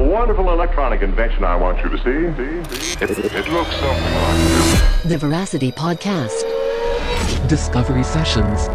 wonderful electronic invention I want you to see. It looks something like this. The Veracity Podcast. Discovery Sessions.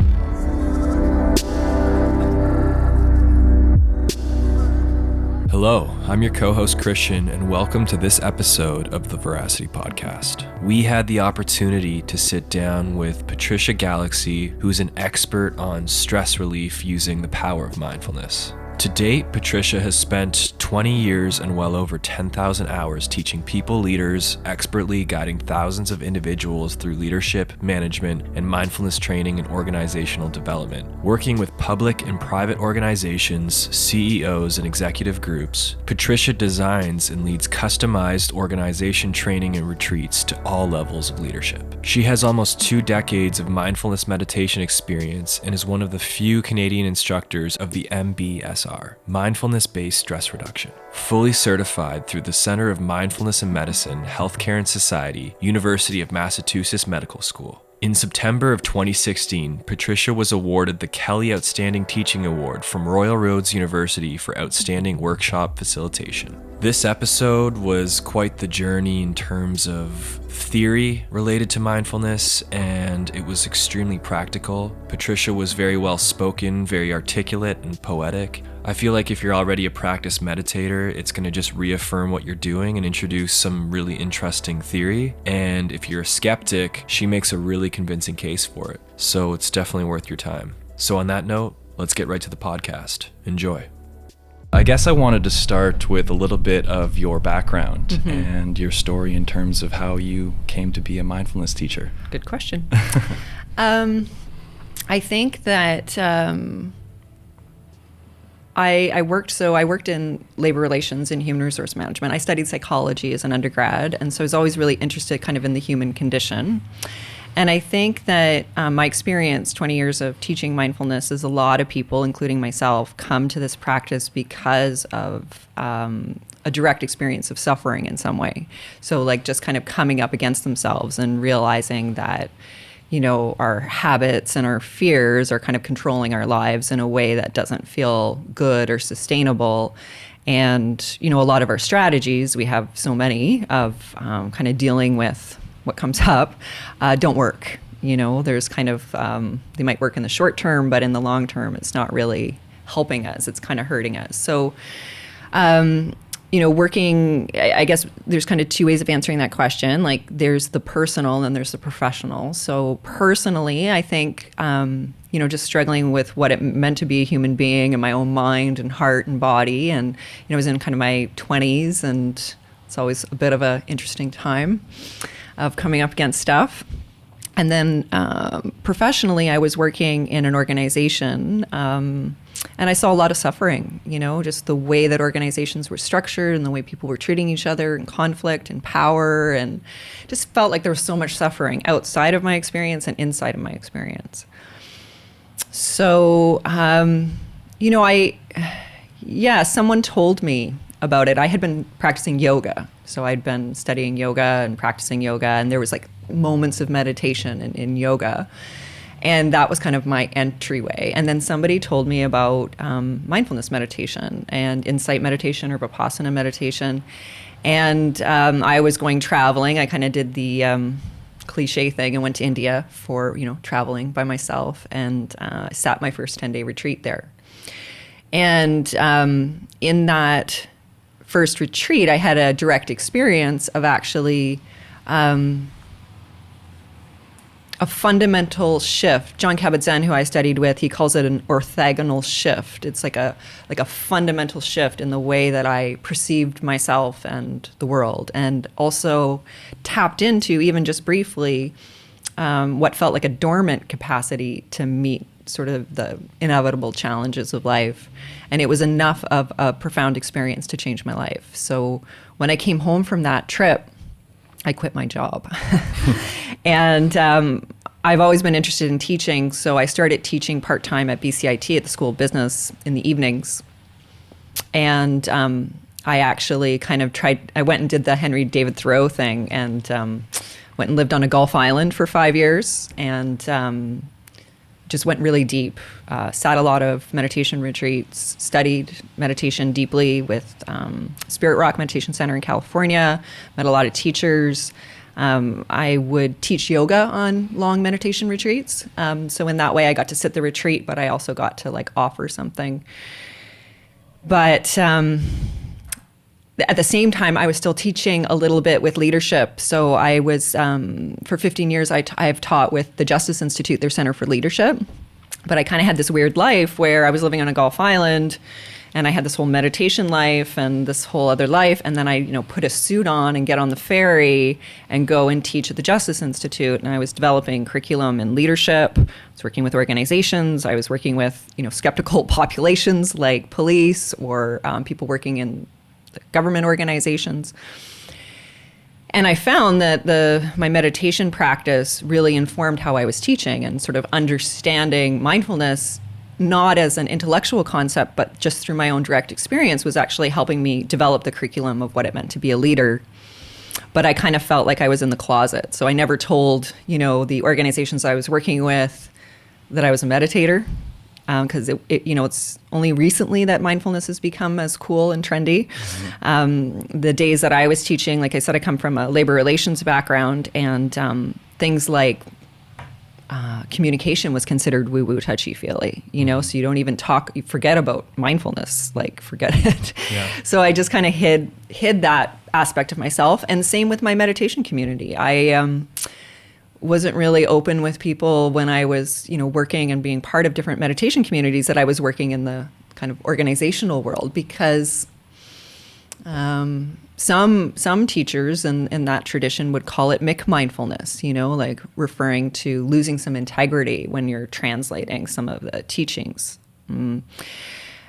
Hello, I'm your co-host Christian, and welcome to this episode of the Veracity Podcast. We had the opportunity to sit down with Patricia Galaczy, who's an expert on stress relief using the power of mindfulness. To date, Patricia has spent 20 years and well over 10,000 hours teaching people leaders, expertly guiding thousands of individuals through leadership, management, and mindfulness training and organizational development. Working with public and private organizations, CEOs, and executive groups, Patricia designs and leads customized organization training and retreats to all levels of leadership. She has almost 2 decades of mindfulness meditation experience and is one of the few Canadian instructors of the MBSR. Mindfulness Based Stress Reduction, fully certified through the Center of Mindfulness and Medicine, Healthcare and Society, University of Massachusetts Medical School. In September of 2016, Patricia was awarded the Kelly Outstanding Teaching Award from Royal Roads University for Outstanding Workshop Facilitation. This episode was quite the journey in terms of theory related to mindfulness, and it was extremely practical. Patricia was very well spoken, very articulate and poetic. I feel like if you're already a practice meditator, it's going to just reaffirm what you're doing and introduce some really interesting theory. And if you're a skeptic, she makes a really convincing case for it. So it's definitely worth your time. So on that note, let's get right to the podcast. Enjoy. I guess I wanted to start with a little bit of your background and your story in terms of how you came to be a mindfulness teacher. Good question. I think that I worked in labor relations and human resource management. I studied psychology as an undergrad, and so I was always really interested kind of in the human condition. And I think that my experience, 20 years of teaching mindfulness, is a lot of people, including myself, come to this practice because of a direct experience of suffering in some way. So like just kind of coming up against themselves and realizing that, you know, our habits and our fears are kind of controlling our lives in a way that doesn't feel good or sustainable. And, you know, a lot of our strategies, we have so many of kind of dealing with what comes up, don't work. You know, there's kind of, they might work in the short term, but in the long term, it's not really helping us. It's kind of hurting us. So, you know, working, I guess there's kind of 2 ways of answering that question. Like there's the personal and then there's the professional. So personally, I think, you know, just struggling with what it meant to be a human being in my own mind and heart and body. And, you know, I was in kind of my 20s, and it's always a bit of an interesting time of coming up against stuff. And then professionally, I was working in an organization, and I saw a lot of suffering, you know, just the way that organizations were structured and the way people were treating each other, and conflict and power, and just felt like there was so much suffering outside of my experience and inside of my experience. So, you know, someone told me about it. I had been practicing yoga. So I'd been studying yoga and practicing yoga, and there was like moments of meditation in yoga. And that was kind of my entryway. And then somebody told me about mindfulness meditation and insight meditation or Vipassana meditation. And I was going traveling. I kind of did the cliche thing and went to India for, you know, traveling by myself, and sat my first 10-day retreat there. And in that first retreat, I had a direct experience of actually a fundamental shift. John Kabat-Zinn, who I studied with, he calls it an orthogonal shift. It's like a fundamental shift in the way that I perceived myself and the world, and also tapped into, even just briefly, what felt like a dormant capacity to meet sort of the inevitable challenges of life. And it was enough of a profound experience to change my life. So when I came home from that trip, I quit my job. And I've always been interested in teaching, so I started teaching part-time at BCIT at the School of Business in the evenings. And I actually kind of I went and did the Henry David Thoreau thing, and went and lived on a Gulf island for 5 years, and just went really deep, sat a lot of meditation retreats, studied meditation deeply with Spirit Rock Meditation Center in California, met a lot of teachers. I would teach yoga on long meditation retreats. So in that way, I got to sit the retreat, but I also got to like offer something. But at the same time, I was still teaching a little bit with leadership. So I was, for 15 years, I've taught with the Justice Institute, their Center for Leadership. But I kind of had this weird life where I was living on a Gulf island, and I had this whole meditation life and this whole other life. And then I, put a suit on and get on the ferry and go and teach at the Justice Institute. And I was developing curriculum in leadership. I was working with organizations. I was working with, skeptical populations like police or people working in government organizations. And I found that my meditation practice really informed how I was teaching, and sort of understanding mindfulness not as an intellectual concept, but just through my own direct experience was actually helping me develop the curriculum of what it meant to be a leader. But I kind of felt like I was in the closet. So I never told, the organizations I was working with that I was a meditator. Because it's only recently that mindfulness has become as cool and trendy. Mm-hmm. The days that I was teaching, like I said, I come from a labor relations background, and things like communication was considered woo-woo, touchy-feely. So you don't even you forget about mindfulness, like forget it. Yeah. So I just kind of hid that aspect of myself, and same with my meditation community. I wasn't really open with people when I was, working and being part of different meditation communities, that I was working in the kind of organizational world, because some teachers in that tradition would call it McMindfulness, like referring to losing some integrity when you're translating some of the teachings.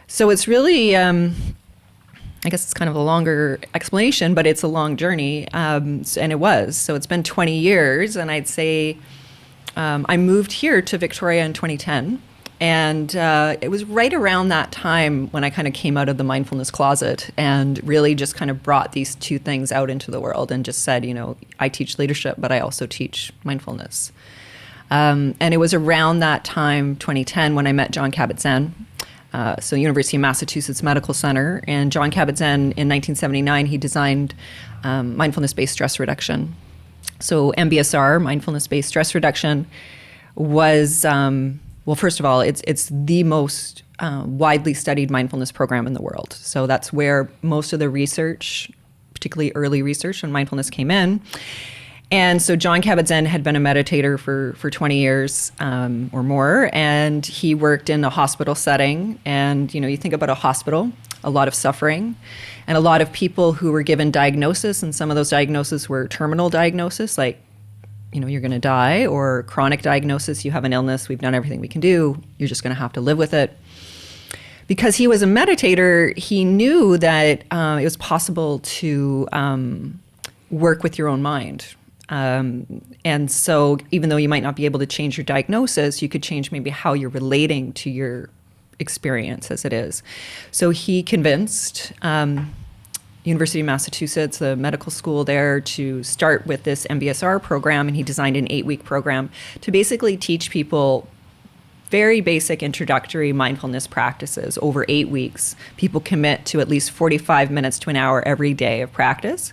So it's really, I guess it's kind of a longer explanation, but it's a long journey, and it was. So it's been 20 years, and I'd say I moved here to Victoria in 2010, and it was right around that time when I kind of came out of the mindfulness closet and really just kind of brought these two things out into the world and just said, I teach leadership, but I also teach mindfulness. And it was around that time, 2010, when I met Jon Kabat-Zinn. So University of Massachusetts Medical Center. And Jon Kabat-Zinn, in 1979, he designed Mindfulness Based Stress Reduction. So MBSR, Mindfulness Based Stress Reduction, was, well, first of all, it's the most widely studied mindfulness program in the world. So that's where most of the research, particularly early research on mindfulness, came in. And so Jon Kabat-Zinn had been a meditator for 20 years or more, and he worked in a hospital setting. And, you think about a hospital, a lot of suffering, and a lot of people who were given diagnosis, and some of those diagnoses were terminal diagnosis, like, you're going to die, or chronic diagnosis, you have an illness, we've done everything we can do, you're just going to have to live with it. Because he was a meditator, he knew that it was possible to work with your own mind. And so even though you might not be able to change your diagnosis, you could change maybe how you're relating to your experience as it is. So he convinced University of Massachusetts, the medical school there, to start with this MBSR program, and he designed an 8-week program to basically teach people very basic introductory mindfulness practices over 8 weeks. People commit to at least 45 minutes to an hour every day of practice.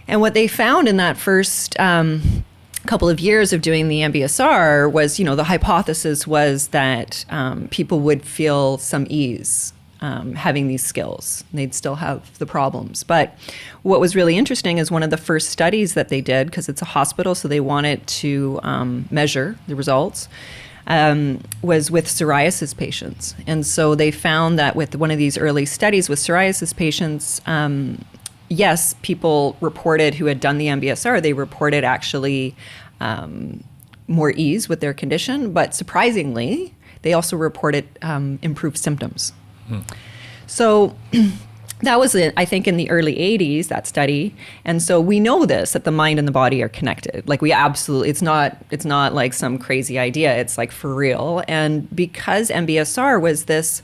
And what they found in that first couple of years of doing the MBSR was, the hypothesis was that people would feel some ease having these skills. They'd still have the problems. But what was really interesting is one of the first studies that they did, because it's a hospital, so they wanted to measure the results, was with psoriasis patients. And so they found that with one of these early studies with psoriasis patients, yes, people reported who had done the MBSR, they reported actually more ease with their condition, but surprisingly, they also reported improved symptoms. So that was, I think, in the early 80s, that study. And so we know this, that the mind and the body are connected. Like we absolutely, it's not like some crazy idea. It's like for real. And because MBSR was this,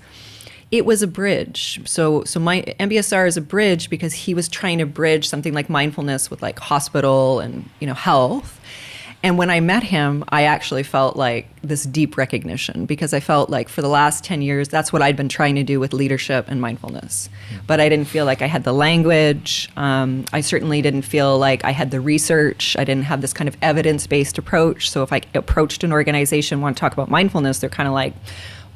it was a bridge. So my MBSR is a bridge because he was trying to bridge something like mindfulness with like hospital and, health. And when I met him, I actually felt like this deep recognition, because I felt like for the last 10 years, that's what I'd been trying to do with leadership and mindfulness. But I didn't feel like I had the language. I certainly didn't feel like I had the research. I didn't have this kind of evidence-based approach. So if I approached an organization, want to talk about mindfulness, they're kind of like,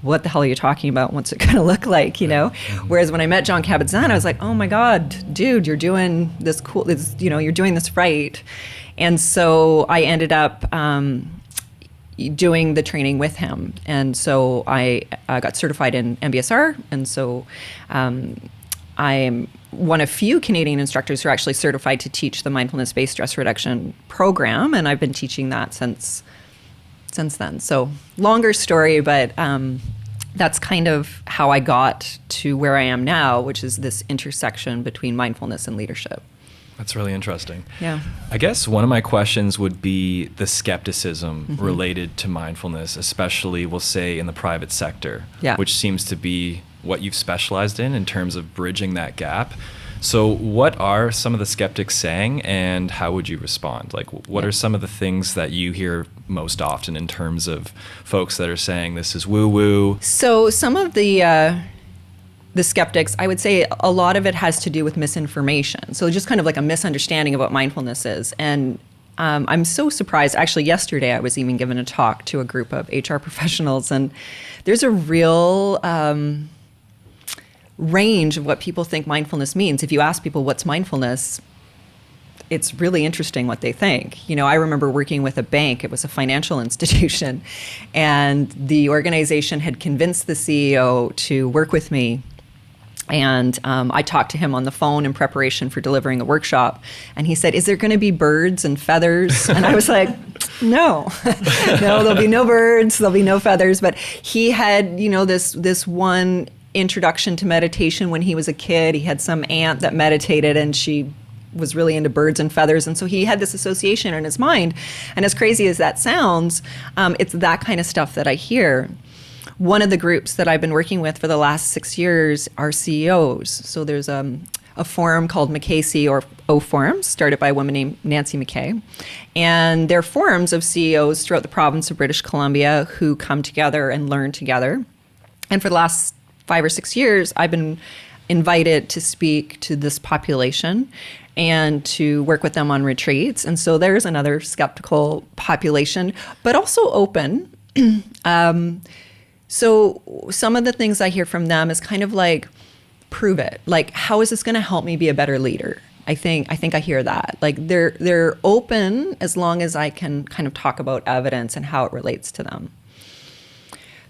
what the hell are you talking about? What's it going to look like, you know? Whereas when I met Jon Kabat-Zinn, I was like, oh my God, dude, you're doing this cool, you're doing this right. And so I ended up doing the training with him. And so I got certified in MBSR. And so I am one of few Canadian instructors who are actually certified to teach the Mindfulness Based Stress Reduction program. And I've been teaching that since then. So longer story, but that's kind of how I got to where I am now, which is this intersection between mindfulness and leadership. That's really interesting. Yeah. I guess one of my questions would be the skepticism related to mindfulness, especially, we'll say, in the private sector, which seems to be what you've specialized in terms of bridging that gap. So what are some of the skeptics saying, and how would you respond? Like, what are some of the things that you hear most often in terms of folks that are saying this is woo-woo? So some of the skeptics, I would say a lot of it has to do with misinformation. So just kind of like a misunderstanding of what mindfulness is. And I'm so surprised. Actually, yesterday I was even given a talk to a group of HR professionals, and there's a real range of what people think mindfulness means. If you ask people what's mindfulness, it's really interesting what they think. You know, I remember working with a bank. It was a financial institution, and the organization had convinced the CEO to work with me. And I talked to him on the phone in preparation for delivering a workshop. And he said, is there going to be birds and feathers? And I was like, no, there'll be no birds, there'll be no feathers. But he had, this one introduction to meditation when he was a kid. He had some aunt that meditated, and she was really into birds and feathers. And so he had this association in his mind. And as crazy as that sounds, it's that kind of stuff that I hear. One of the groups that I've been working with for the last 6 years are CEOs. So there's a forum called McKay or O Forums, started by a woman named Nancy McKay. And they're forums of CEOs throughout the province of British Columbia who come together and learn together. And for the last 5 or 6 years, I've been invited to speak to this population and to work with them on retreats. And so there's another skeptical population, but also open. So some of the things I hear from them is kind of like, prove it. Like, how is this going to help me be a better leader? I think I hear that. Like they're open as long as I can kind of talk about evidence and how it relates to them.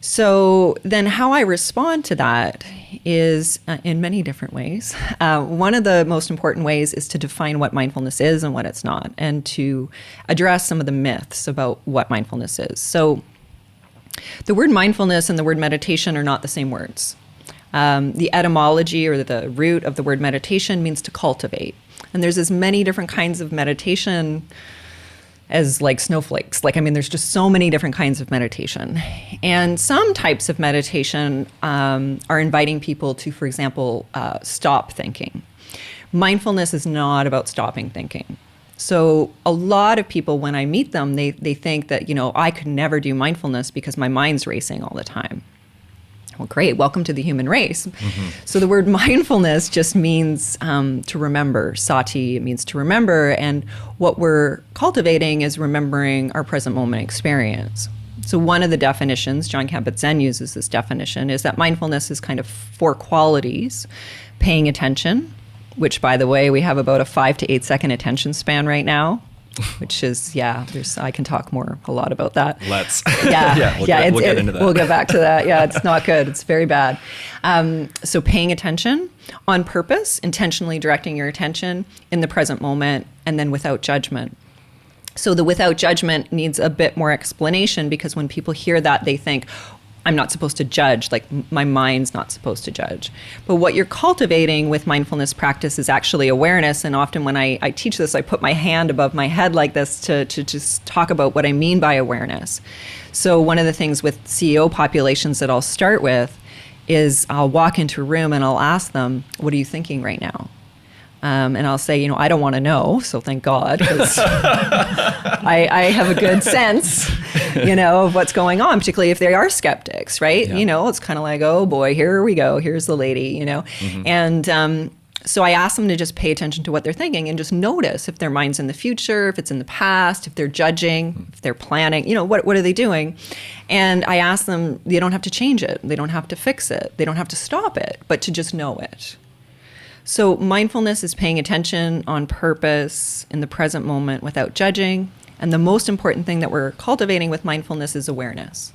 So then how I respond to that is in many different ways. One of the most important ways is to define what mindfulness is and what it's not, and to address some of the myths about what mindfulness is. So the word mindfulness and the word meditation are not the same words. The etymology or the root of the word meditation means to cultivate. And there's as many different kinds of meditation as like snowflakes. Like, I mean, there's just so many different kinds of meditation. And some types of meditation are inviting people to, for example, stop thinking. Mindfulness is not about stopping thinking. So a lot of people, when I meet them, they think that, I could never do mindfulness because my mind's racing all the time. Well, great. Welcome to the human race. Mm-hmm. So the word mindfulness just means to remember. Sati, it means to remember. And what we're cultivating is remembering our present moment experience. So one of the definitions, Jon Kabat-Zinn uses this definition, is that mindfulness is kind of 4 qualities: paying attention, which, by the way, we have about a 5 to 8 second attention span right now, which is, I can talk a lot about that. Let's. We'll get into that. We'll get back to that. Yeah, it's not good. It's very bad. So paying attention on purpose, intentionally directing your attention in the present moment, and then without judgment. So the without judgment needs a bit more explanation, because when people hear that, they think, I'm not supposed to judge, like my mind's not supposed to judge. But what you're cultivating with mindfulness practice is actually awareness. And often when I teach this, I put my hand above my head like this to just talk about what I mean by awareness. So one of the things with CEO populations that I'll start with is I'll walk into a room and I'll ask them, what are you thinking right now? And I'll say, I don't want to know, so thank God, because I have a good sense, of what's going on, particularly if they are skeptics, right? Yeah. It's kind of like, oh boy, here we go. Here's the lady, Mm-hmm. And so I ask them to just pay attention to what they're thinking and just notice if their mind's in the future, if it's in the past, if they're judging, if they're planning, what are they doing? And I ask them, they don't have to change it. They don't have to fix it. They don't have to stop it, but to just know it. So mindfulness is paying attention on purpose in the present moment without judging. And the most important thing that we're cultivating with mindfulness is awareness.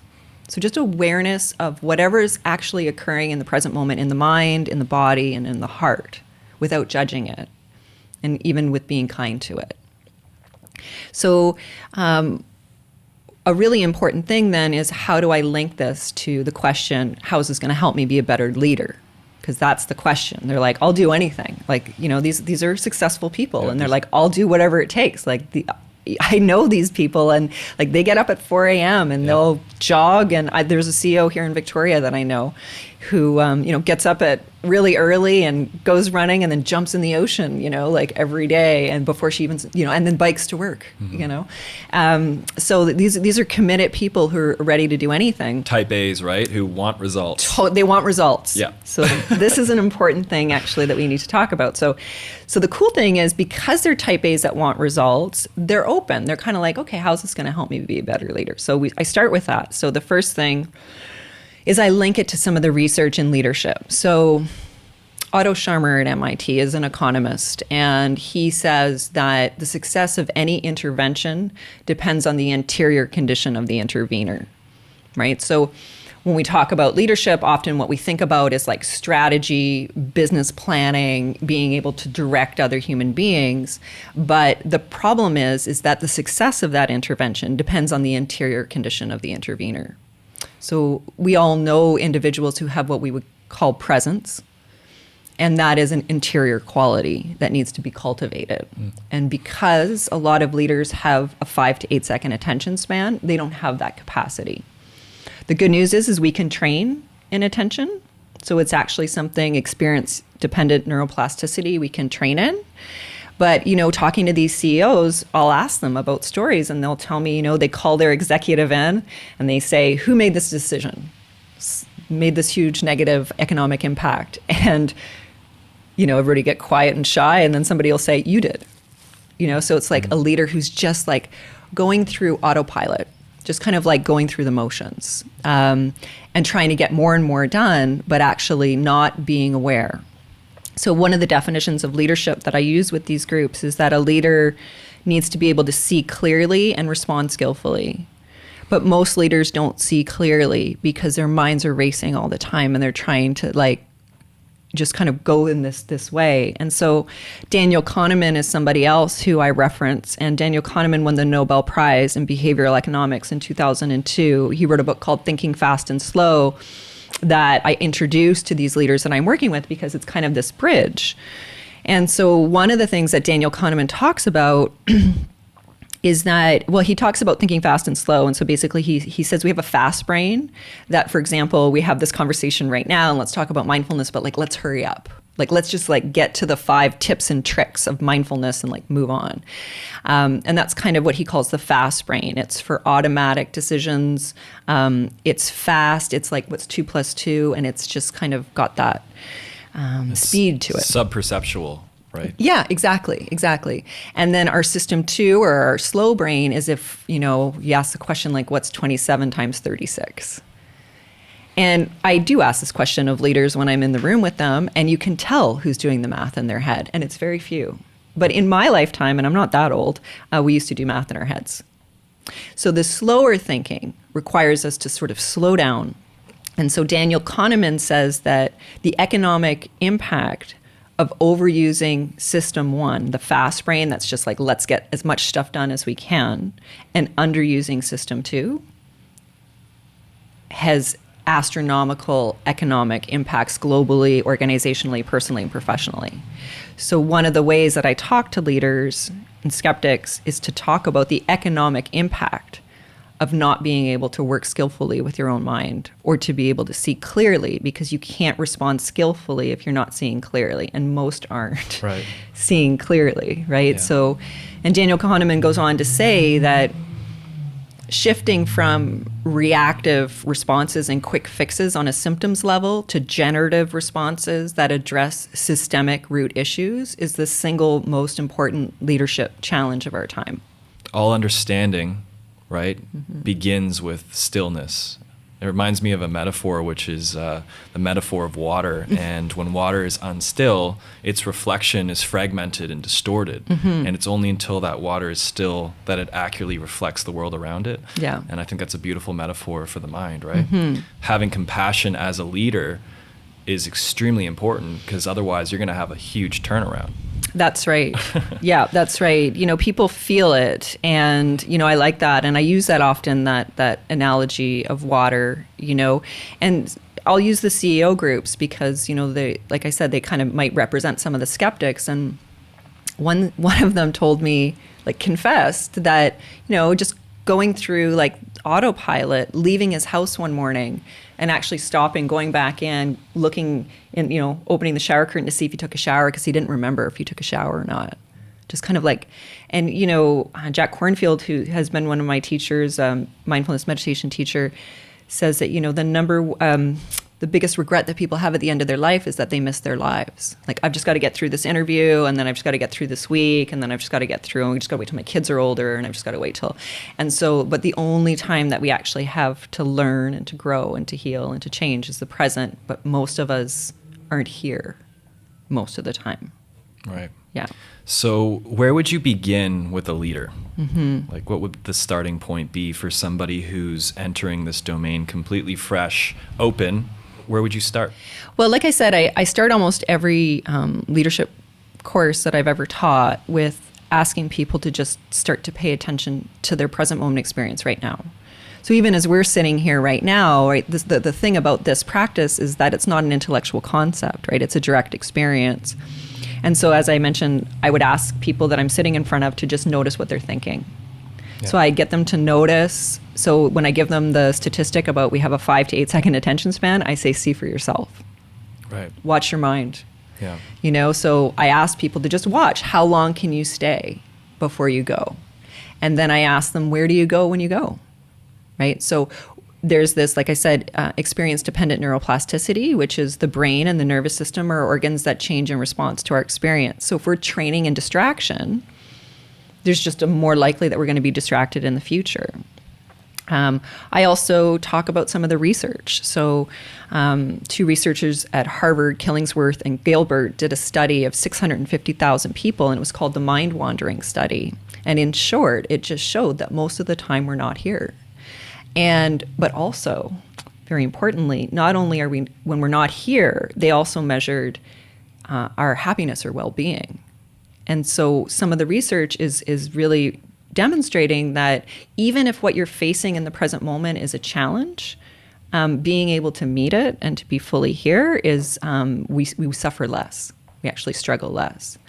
So just awareness of whatever is actually occurring in the present moment in the mind, in the body, and in the heart without judging it, and even with being kind to it. So a really important thing then is, how do I link this to the question, how is this going to help me be a better leader? Because that's the question. They're like, I'll do anything. Like, these are successful people, and they're like, I'll do whatever it takes. Like, I know these people, and like they get up at 4 a.m. and they'll jog. And there's a CEO here in Victoria that I know who, gets up at really early and goes running and then jumps in the ocean, like every day. And before she even, and then bikes to work, So these are committed people who are ready to do anything. Type A's, right? Who want results. They want results. Yeah. So this is an important thing actually that we need to talk about. So the cool thing is, because they're type A's that want results, they're open. They're kind of like, okay, how's this going to help me be a better leader? So I start with that. So the first thing is I link it to some of the research in leadership. So Otto Scharmer at MIT is an economist, and he says that the success of any intervention depends on the interior condition of the intervener, right? So when we talk about leadership, often what we think about is like strategy, business planning, being able to direct other human beings. But the problem is that the success of that intervention depends on the interior condition of the intervener. So we all know individuals who have what we would call presence, and that is an interior quality that needs to be cultivated. And because a lot of leaders have a 5 to 8 second attention span, they don't have that capacity. The good news is we can train in attention. So it's actually something, experience-dependent neuroplasticity, we can train in. But, talking to these CEOs, I'll ask them about stories, and they'll tell me, they call their executive in and they say, who made this decision? Made this huge negative economic impact. And, everybody get quiet and shy, and then somebody will say, you did. So it's like a leader who's just like going through autopilot, just kind of like going through the motions, and trying to get more and more done, but actually not being aware. So one of the definitions of leadership that I use with these groups is that a leader needs to be able to see clearly and respond skillfully. But most leaders don't see clearly because their minds are racing all the time, and they're trying to just kind of go in this way. And so Daniel Kahneman is somebody else who I reference, and Daniel Kahneman won the Nobel Prize in Behavioral Economics in 2002. He wrote a book called Thinking Fast and Slow that I introduced to these leaders that I'm working with, because it's kind of this bridge. And so one of the things that Daniel Kahneman talks about is that, he talks about thinking fast and slow. And so basically he says we have a fast brain that, for example, we have this conversation right now and let's talk about mindfulness, but let's hurry up. Let's just get to the 5 tips and tricks of mindfulness and move on. And that's kind of what he calls the fast brain. It's for automatic decisions. It's fast. It's like what's 2 + 2. And it's just kind of got that speed to it. Subperceptual, right? Yeah, exactly. And then our system 2, or our slow brain, is if, you ask the question what's 27 times 36? And I do ask this question of leaders when I'm in the room with them, and you can tell who's doing the math in their head, and it's very few. But in my lifetime, and I'm not that old, we used to do math in our heads. So the slower thinking requires us to sort of slow down. And so Daniel Kahneman says that the economic impact of overusing system 1, the fast brain that's just let's get as much stuff done as we can, and underusing system 2 has astronomical economic impacts globally, organizationally, personally, and professionally. So one of the ways that I talk to leaders and skeptics is to talk about the economic impact of not being able to work skillfully with your own mind or to be able to see clearly, because you can't respond skillfully if you're not seeing clearly, and most aren't seeing clearly, right? Yeah. So, and Daniel Kahneman goes on to say that shifting from reactive responses and quick fixes on a symptoms level to generative responses that address systemic root issues is the single most important leadership challenge of our time. All understanding, right, begins with stillness. It reminds me of a metaphor, which is the metaphor of water. And when water is unstill, its reflection is fragmented and distorted. And it's only until that water is still that it accurately reflects the world around it. Yeah. And I think that's a beautiful metaphor for the mind, right? Having compassion as a leader is extremely important, because otherwise you're going to have a huge turnaround. That's right. Yeah, that's right. You know, people feel it. And, you know, I like that. And I use that often, that analogy of water, you know, and I'll use the CEO groups because, you know, they, like I said, they kind of might represent some of the skeptics. And one of them told me, like, confessed that, you know, just going through like autopilot, leaving his house one morning and actually stopping, going back in, looking in, you know, opening the shower curtain to see if he took a shower because he didn't remember if he took a shower or not. Just kind of like, and, you know, Jack Kornfield, who has been one of my teachers, mindfulness meditation teacher, says that, you know, the biggest regret that people have at the end of their life is that they miss their lives. Like, I've just got to get through this interview, and then I've just got to get through this week, and then I've just got to get through, and we just got to wait till my kids are older, and I've just got to wait till. And so, but the only time that we actually have to learn and to grow and to heal and to change is the present. But most of us aren't here most of the time. Right. Yeah. So where would you begin with a leader? Like, what would the starting point be for somebody who's entering this domain completely fresh, open? Where would you start? Well, like I said, I start almost every leadership course that I've ever taught with asking people to just start to pay attention to their present moment experience right now. So even as we're sitting here right now, right, the thing about this practice is that it's not an intellectual concept, right? It's a direct experience. And so, as I mentioned, I would ask people that I'm sitting in front of to just notice what they're thinking. Yeah. So I get them to notice. So when I give them the statistic about we have a 5 to 8 second attention span, I say, see for yourself. Right. Watch your mind. Yeah. You know, so I ask people to just watch. How long can you stay before you go? And then I ask them, where do you go when you go? Right? So there's this, like I said, experience-dependent neuroplasticity, which is the brain and the nervous system are organs that change in response to our experience. So if we're training in distraction, there's just a more likely that we're going to be distracted in the future. I also talk about some of the research. So 2 researchers at Harvard, Killingsworth and Gilbert, did a study of 650,000 people, and it was called the Mind Wandering Study. And in short, it just showed that most of the time we're not here. But also, very importantly, not only are we, when we're not here, they also measured our happiness or well-being. And so some of the research is really demonstrating that even if what you're facing in the present moment is a challenge, being able to meet it and to be fully here is, we suffer less. We actually struggle less.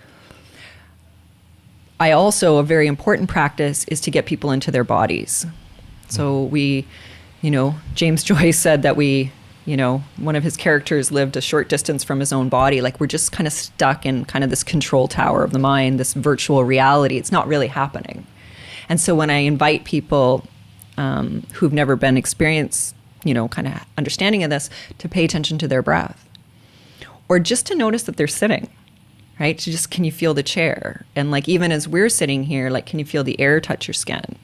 I also, a very important practice is to get people into their bodies. So we, you know, James Joyce said that we, you know, one of his characters lived a short distance from his own body. Like, we're just kind of stuck in kind of this control tower of the mind, this virtual reality. It's not really happening. And so when I invite people who've never been experienced, you know, kind of understanding of this, to pay attention to their breath, or just to notice that they're sitting, right? So just, can you feel the chair? And like, even as we're sitting here, like, can you feel the air touch your skin?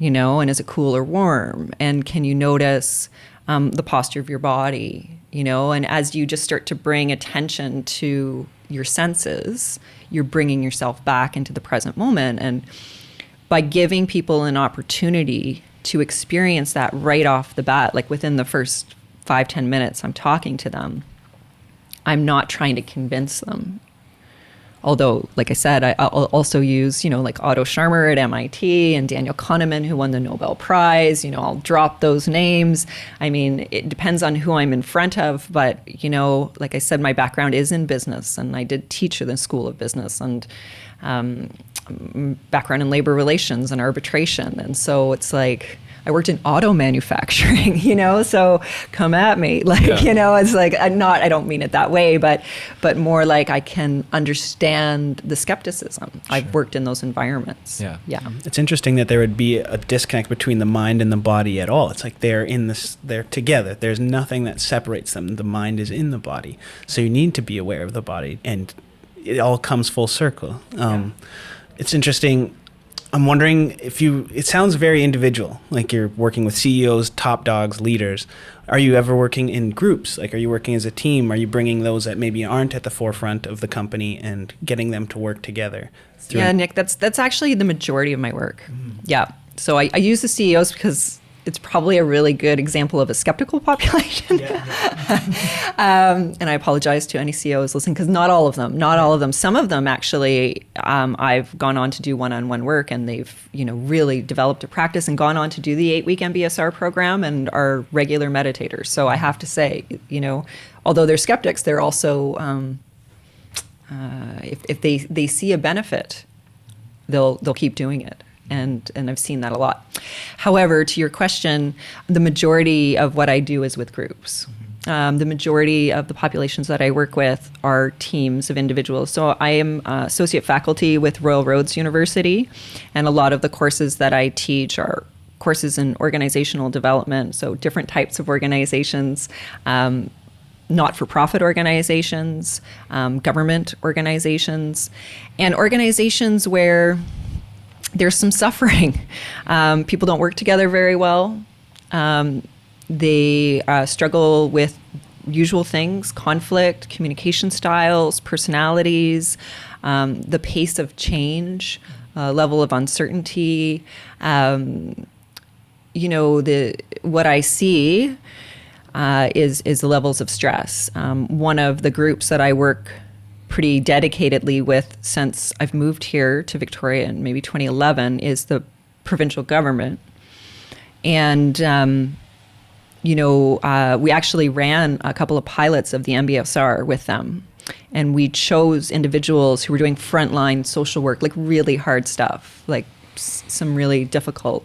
You know, and is it cool or warm? And can you notice the posture of your body? You know, and as you just start to bring attention to your senses, you're bringing yourself back into the present moment. And by giving people an opportunity to experience that right off the bat, like within the first 5-10 minutes I'm talking to them, I'm not trying to convince them. Although, like I said, I'll also use, you know, like Otto Scharmer at MIT and Daniel Kahneman, who won the Nobel Prize. You know, I'll drop those names. I mean, it depends on who I'm in front of. But, you know, like I said, my background is in business, and I did teach at the School of Business, and background in labor relations and arbitration. And so it's like, I worked in auto manufacturing, so come at me. It's like, I don't mean it that way, but more like I can understand the skepticism. Sure. I've worked in those environments. Yeah. It's interesting that there would be a disconnect between the mind and the body at all. It's like they're together. There's nothing that separates them. The mind is in the body. So you need to be aware of the body, and it all comes full circle. It's interesting. I'm wondering it sounds very individual, like you're working with CEOs, top dogs, leaders. Are you ever working in groups? Like, are you working as a team? Are you bringing those that maybe aren't at the forefront of the company and getting them to work together? Yeah, Nick, that's actually the majority of my work. Yeah. So I use the CEOs because it's probably a really good example of a skeptical population. And I apologize to any CEOs listening, because not all of them. Some of them actually, I've gone on to do one-on-one work, and they've really developed a practice and gone on to do the 8-week MBSR program and are regular meditators. So I have to say, although they're skeptics, they're also, if they see a benefit, they'll keep doing it. And I've seen that a lot. However, to your question, the majority of what I do is with groups. The majority of the populations that I work with are teams of individuals. So I am associate faculty with Royal Roads University, and a lot of the courses that I teach are courses in organizational development, so different types of organizations, not-for-profit organizations, government organizations, and organizations where there's some suffering. People don't work together very well. They struggle with usual things: conflict, communication styles, personalities, the pace of change, level of uncertainty. What I see is the levels of stress. One of the groups that I work pretty dedicatedly with since I've moved here to Victoria in maybe 2011 is the provincial government. And, we actually ran a couple of pilots of the MBSR with them. And we chose individuals who were doing frontline social work, like really hard stuff, like some really difficult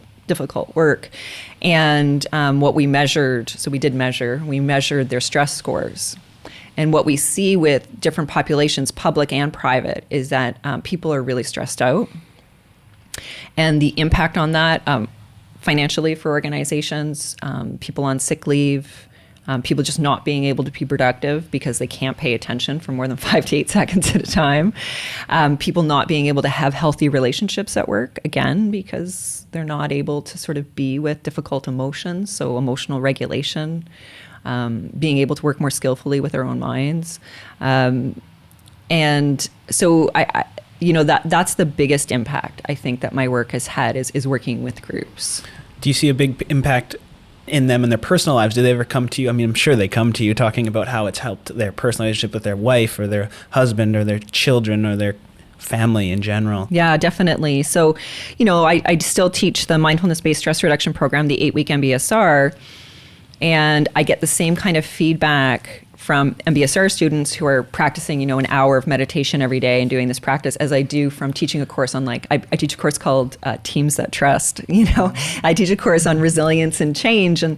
work. And what we measured, we measured their stress scores. And what we see with different populations, public and private, is that people are really stressed out. And the impact on that financially for organizations, people on sick leave, people just not being able to be productive because they can't pay attention for more than 5 to 8 seconds at a time. People not being able to have healthy relationships at work, again, because they're not able to sort of be with difficult emotions, so emotional regulation. Being able to work more skillfully with their own minds. And so that's the biggest impact I think that my work has had is working with groups. Do you see a big impact in them in their personal lives? Do they ever come to you? I mean, I'm sure they come to you talking about how it's helped their personal relationship with their wife or their husband or their children or their family in general. Yeah, definitely. So, I still teach the Mindfulness Based Stress Reduction program, the 8-week MBSR. And I get the same kind of feedback from MBSR students who are practicing, an hour of meditation every day and doing this practice as I do from teaching a course on I teach a course called Teams That Trust. I teach a course on resilience and change and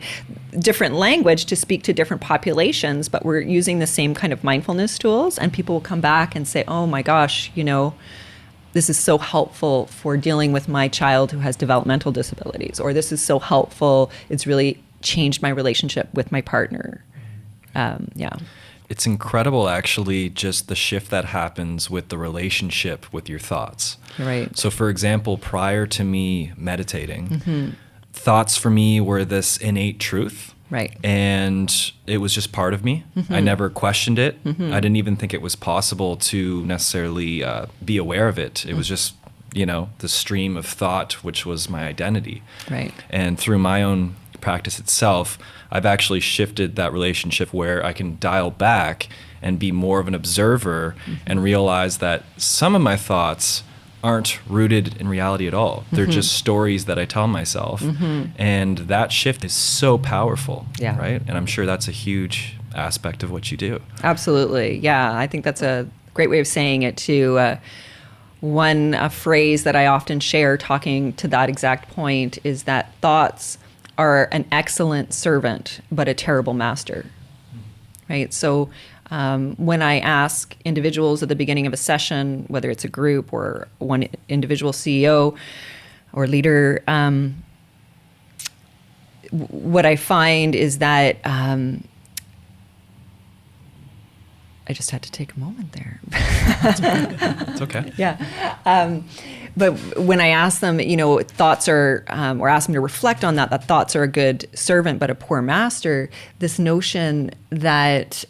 different language to speak to different populations, but we're using the same kind of mindfulness tools, and people will come back and say, oh my gosh, this is so helpful for dealing with my child who has developmental disabilities, or this is so helpful, it's really changed my relationship with my partner. It's incredible, actually, just the shift that happens with the relationship with your thoughts. Right. So, for example, prior to me meditating, thoughts for me were this innate truth. Right. And it was just part of me. I never questioned it. I didn't even think it was possible to necessarily be aware of it. It was just, the stream of thought, which was my identity. Right. And through my own practice itself, I've actually shifted that relationship where I can dial back and be more of an observer and realize that some of my thoughts aren't rooted in reality at all. They're just stories that I tell myself. And that shift is so powerful, right? And I'm sure that's a huge aspect of what you do. Absolutely. Yeah, I think that's a great way of saying it too. One phrase that I often share talking to that exact point is that thoughts are an excellent servant, but a terrible master, right? So when I ask individuals at the beginning of a session, whether it's a group or one individual CEO or leader, what I find is that I just had to take a moment there. It's okay. Yeah. But when I ask them, thoughts are, or ask them to reflect on that thoughts are a good servant but a poor master, this notion that,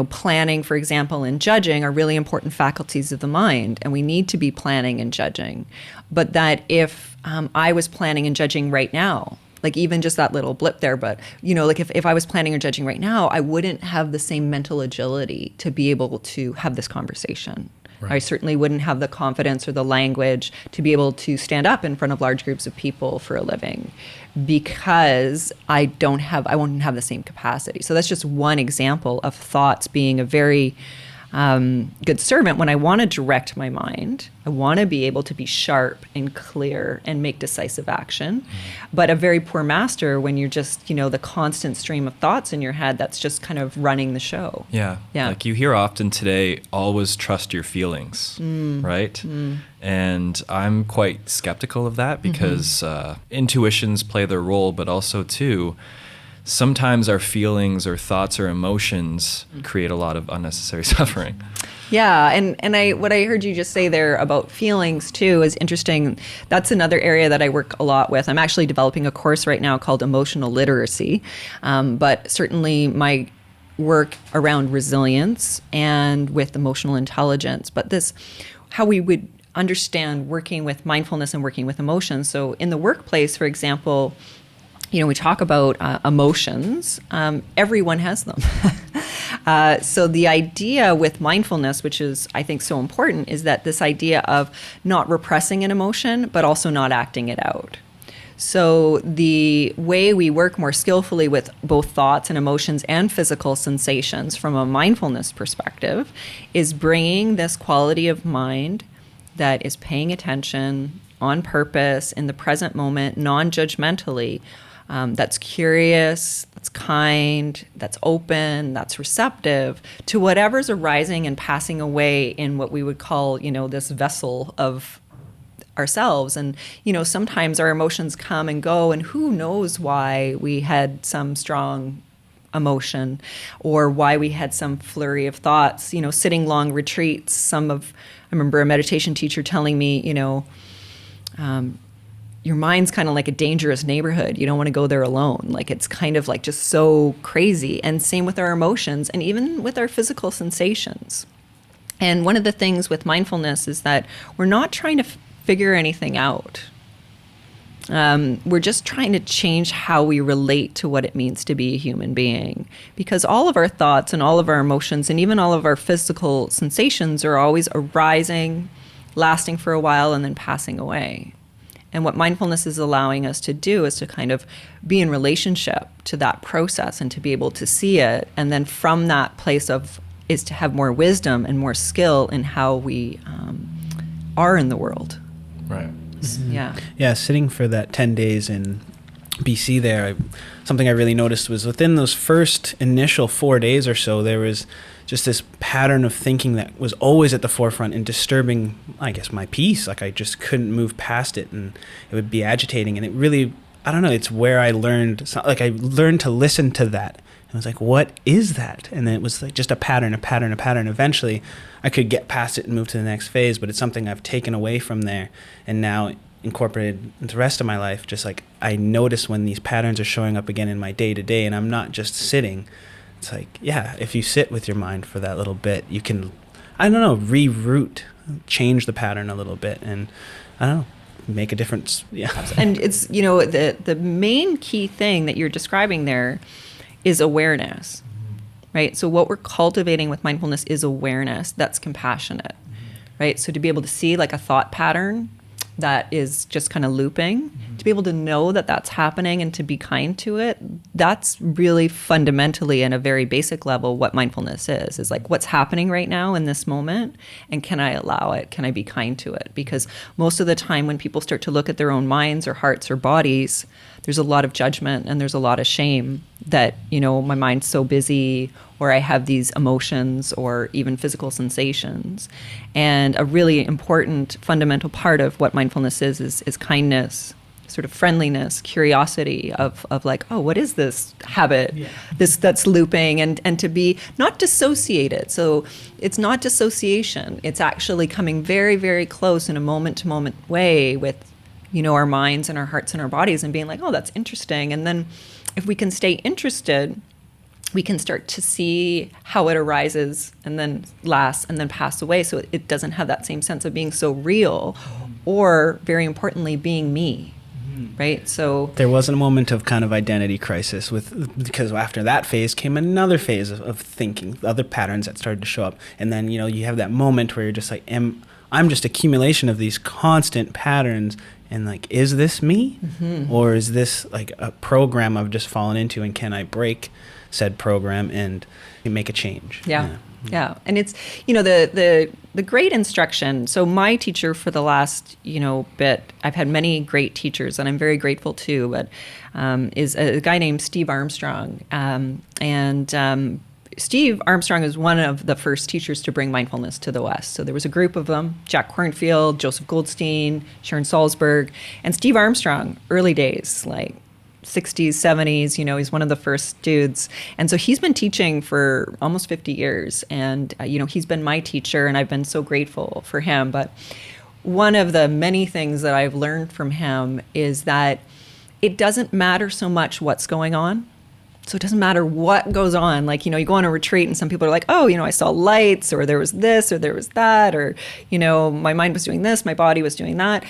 planning, for example, and judging are really important faculties of the mind, and we need to be planning and judging. But that if I was planning and judging right now, like even just that little blip there, but like if I was planning or judging right now, I wouldn't have the same mental agility to be able to have this conversation. Right. I certainly wouldn't have the confidence or the language to be able to stand up in front of large groups of people for a living, because I won't have the same capacity. So that's just one example of thoughts being a very good servant. When I want to direct my mind, I want to be able to be sharp and clear and make decisive action. But a very poor master when you're just, the constant stream of thoughts in your head that's just kind of running the show. Yeah. Like you hear often today, always trust your feelings, right? And I'm quite skeptical of that because intuitions play their role, but also too, sometimes our feelings or thoughts or emotions create a lot of unnecessary suffering. Yeah, and what I heard you just say there about feelings too is interesting. That's another area that I work a lot with. I'm actually developing a course right now called Emotional Literacy, but certainly my work around resilience and with emotional intelligence. But how we would understand working with mindfulness and working with emotions. So in the workplace, for example, we talk about emotions. Everyone has them. So the idea with mindfulness, which is, I think, so important, is that this idea of not repressing an emotion, but also not acting it out. So the way we work more skillfully with both thoughts and emotions and physical sensations from a mindfulness perspective is bringing this quality of mind that is paying attention on purpose in the present moment, non-judgmentally, that's curious, that's kind, that's open, that's receptive to whatever's arising and passing away in what we would call, this vessel of ourselves. And, sometimes our emotions come and go, and who knows why we had some strong emotion or why we had some flurry of thoughts, sitting long retreats. I remember a meditation teacher telling me, your mind's kind of like a dangerous neighborhood. You don't want to go there alone. Like it's kind of like just so crazy. And same with our emotions and even with our physical sensations. And one of the things with mindfulness is that we're not trying to figure anything out. We're just trying to change how we relate to what it means to be a human being. Because all of our thoughts and all of our emotions and even all of our physical sensations are always arising, lasting for a while, and then passing away. And what mindfulness is allowing us to do is to kind of be in relationship to that process and to be able to see it. And then from that place is to have more wisdom and more skill in how we are in the world. Right. Yeah. Yeah, sitting for that 10 days in BC there, something I really noticed was within those first initial 4 days or so, there was just this pattern of thinking that was always at the forefront and disturbing, I guess, my peace. Like I just couldn't move past it, and it would be agitating. And it really, I don't know, it's where I learned to listen to that. And I was like, what is that? And then it was like just a pattern. Eventually, I could get past it and move to the next phase, but it's something I've taken away from there and now incorporated into the rest of my life. Just like I notice when these patterns are showing up again in my day-to-day, and I'm not just sitting. It's like, yeah, if you sit with your mind for that little bit, you can, reroute, change the pattern a little bit, and make a difference. Yeah. And it's, the main key thing that you're describing there is awareness, right? So what we're cultivating with mindfulness is awareness that's compassionate, right? So to be able to see like a thought pattern that is just kind of looping to be able to know that that's happening and to be kind to it, that's really fundamentally in a very basic level what mindfulness is like what's happening right now in this moment, and can I allow it? Can I be kind to it? Because most of the time when people start to look at their own minds or hearts or bodies, there's a lot of judgment and there's a lot of shame that, my mind's so busy, or I have these emotions or even physical sensations. And a really important fundamental part of what mindfulness is kindness, sort of friendliness, curiosity of like, oh, what is this habit that's looping, and to be not dissociated. So it's not dissociation. It's actually coming very, very close in a moment-to-moment way with, our minds and our hearts and our bodies, and being like, oh, that's interesting. And then if we can stay interested, we can start to see how it arises and then lasts and then pass away. So it doesn't have that same sense of being so real, or very importantly, being me. Right. So there was a moment of kind of identity crisis because after that phase came another phase of thinking, other patterns that started to show up. And then, you have that moment where you're just like, I'm just accumulation of these constant patterns. And like, is this me? Or is this like a program I've just fallen into? And can I break said program and make a change? Yeah. And it's, the great instruction. So my teacher for the last, bit, I've had many great teachers, and I'm very grateful too, but is a guy named Steve Armstrong. Steve Armstrong is one of the first teachers to bring mindfulness to the West. So there was a group of them: Jack Kornfield, Joseph Goldstein, Sharon Salzberg, and Steve Armstrong, early days, like 60s, 70s, he's one of the first dudes. And so he's been teaching for almost 50 years. And, he's been my teacher, and I've been so grateful for him. But one of the many things that I've learned from him is that it doesn't matter so much what's going on. So it doesn't matter what goes on. Like, you go on a retreat and some people are like, oh, I saw lights, or there was this, or there was that, or, my mind was doing this, my body was doing that.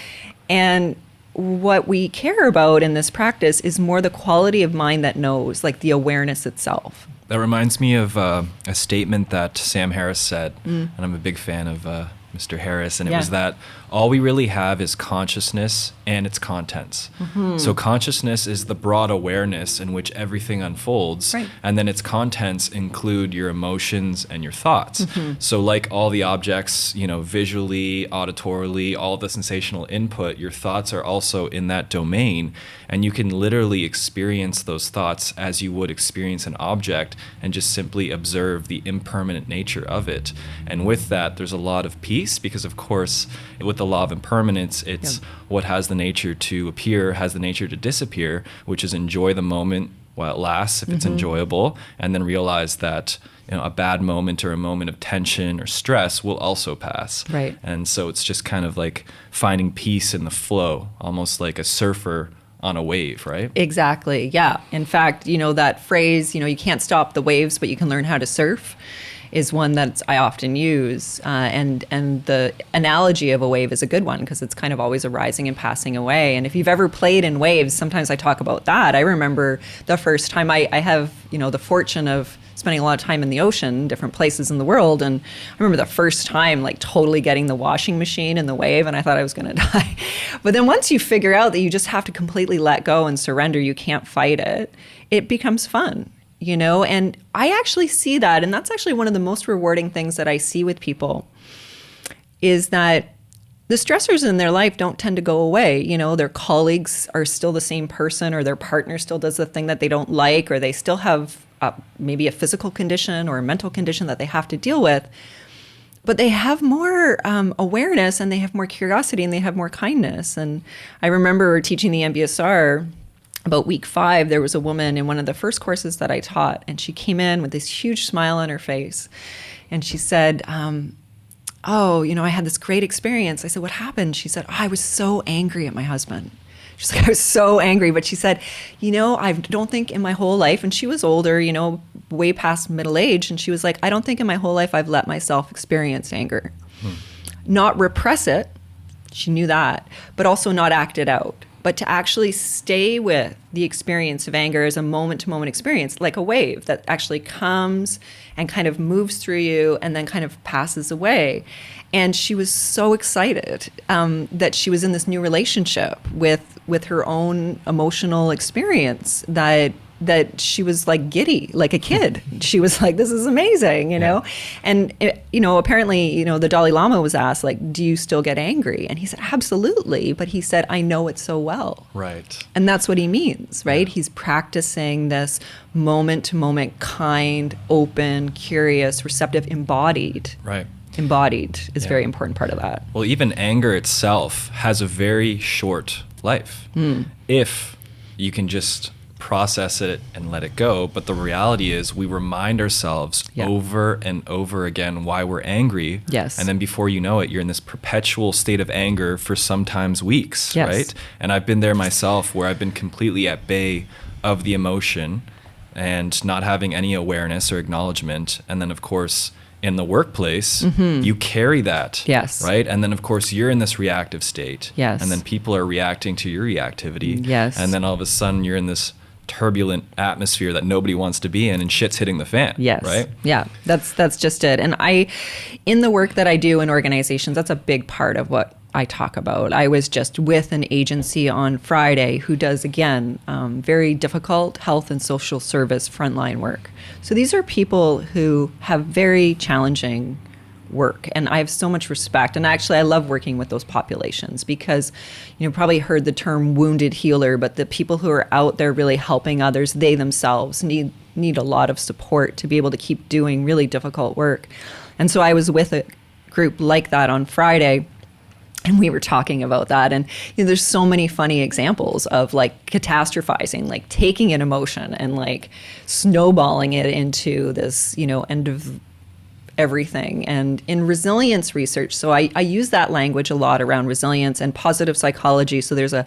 And what we care about in this practice is more the quality of mind that knows, like the awareness itself. That reminds me of a statement that Sam Harris said, and I'm a big fan of Mr. Harris, and it was that all we really have is consciousness and its contents. So consciousness is the broad awareness in which everything unfolds, and then its contents include your emotions and your thoughts. So like all the objects, visually, auditorily, all the sensational input, your thoughts are also in that domain, and you can literally experience those thoughts as you would experience an object, and just simply observe the impermanent nature of it. And with that, there's a lot of peace, because of course, with the law of impermanence, it's what has the nature to appear has the nature to disappear, which is enjoy the moment while it lasts, if it's enjoyable, and then realize that a bad moment or a moment of tension or stress will also pass. Right. And so it's just kind of like finding peace in the flow, almost like a surfer on a wave, right? Exactly. Yeah. In fact, that phrase, you can't stop the waves, but you can learn how to surf, is one that I often use. And the analogy of a wave is a good one, because it's kind of always arising and passing away. And if you've ever played in waves, sometimes I talk about that. I remember the first time I have, the fortune of spending a lot of time in the ocean, different places in the world. And I remember the first time, like totally getting the washing machine in the wave, and I thought I was going to die. But then once you figure out that you just have to completely let go and surrender, you can't fight it, it becomes fun. And I actually see that, and that's actually one of the most rewarding things that I see with people, is that the stressors in their life don't tend to go away. Their colleagues are still the same person, or their partner still does the thing that they don't like, or they still have maybe a physical condition or a mental condition that they have to deal with. But they have more awareness, and they have more curiosity, and they have more kindness. And I remember teaching the MBSR. About week 5, there was a woman in one of the first courses that I taught, and she came in with this huge smile on her face. And she said, I had this great experience. I said, what happened? She said, I was so angry at my husband. She's like, I was so angry. But she said, I don't think in my whole life, and she was older, way past middle age. And she was like, I don't think in my whole life I've let myself experience anger. Not repress it. She knew that, but also not act it out. but to actually stay with the experience of anger as a moment-to-moment experience, like a wave that actually comes and kind of moves through you and then kind of passes away. And she was so excited that she was in this new relationship with her own emotional experience that she was like giddy, like a kid. She was like, this is amazing, you know? And, apparently, the Dalai Lama was asked, like, do you still get angry? And he said, absolutely. But he said, I know it so well. Right. And that's what he means, right? Yeah. He's practicing this moment-to-moment, kind, open, curious, receptive, embodied. Right. Embodied is a very important part of that. Well, even anger itself has a very short life. If you can just process it and let it go. But the reality is we remind ourselves over and over again why we're angry. Yes. And then before you know it, you're in this perpetual state of anger for sometimes weeks, right? And I've been there myself where I've been completely at bay of the emotion and not having any awareness or acknowledgement. And then, of course, in the workplace, you carry that, right? And then, of course, you're in this reactive state. Yes. And then people are reacting to your reactivity. Yes. And then all of a sudden, you're in this turbulent atmosphere that nobody wants to be in, and shit's hitting the fan. Yes. Right? Yeah, that's just it. And in the work that I do in organizations, that's a big part of what I talk about. I was just with an agency on Friday who does, again, very difficult health and social service frontline work. So these are people who have very challenging work, and I have so much respect. And actually, I love working with those populations because, probably heard the term wounded healer, but the people who are out there really helping others, they themselves need a lot of support to be able to keep doing really difficult work. And so I was with a group like that on Friday, and we were talking about that. And there's so many funny examples of like catastrophizing, like taking an emotion and like snowballing it into this, end of everything. And in resilience research, so I use that language a lot around resilience and positive psychology. So there's a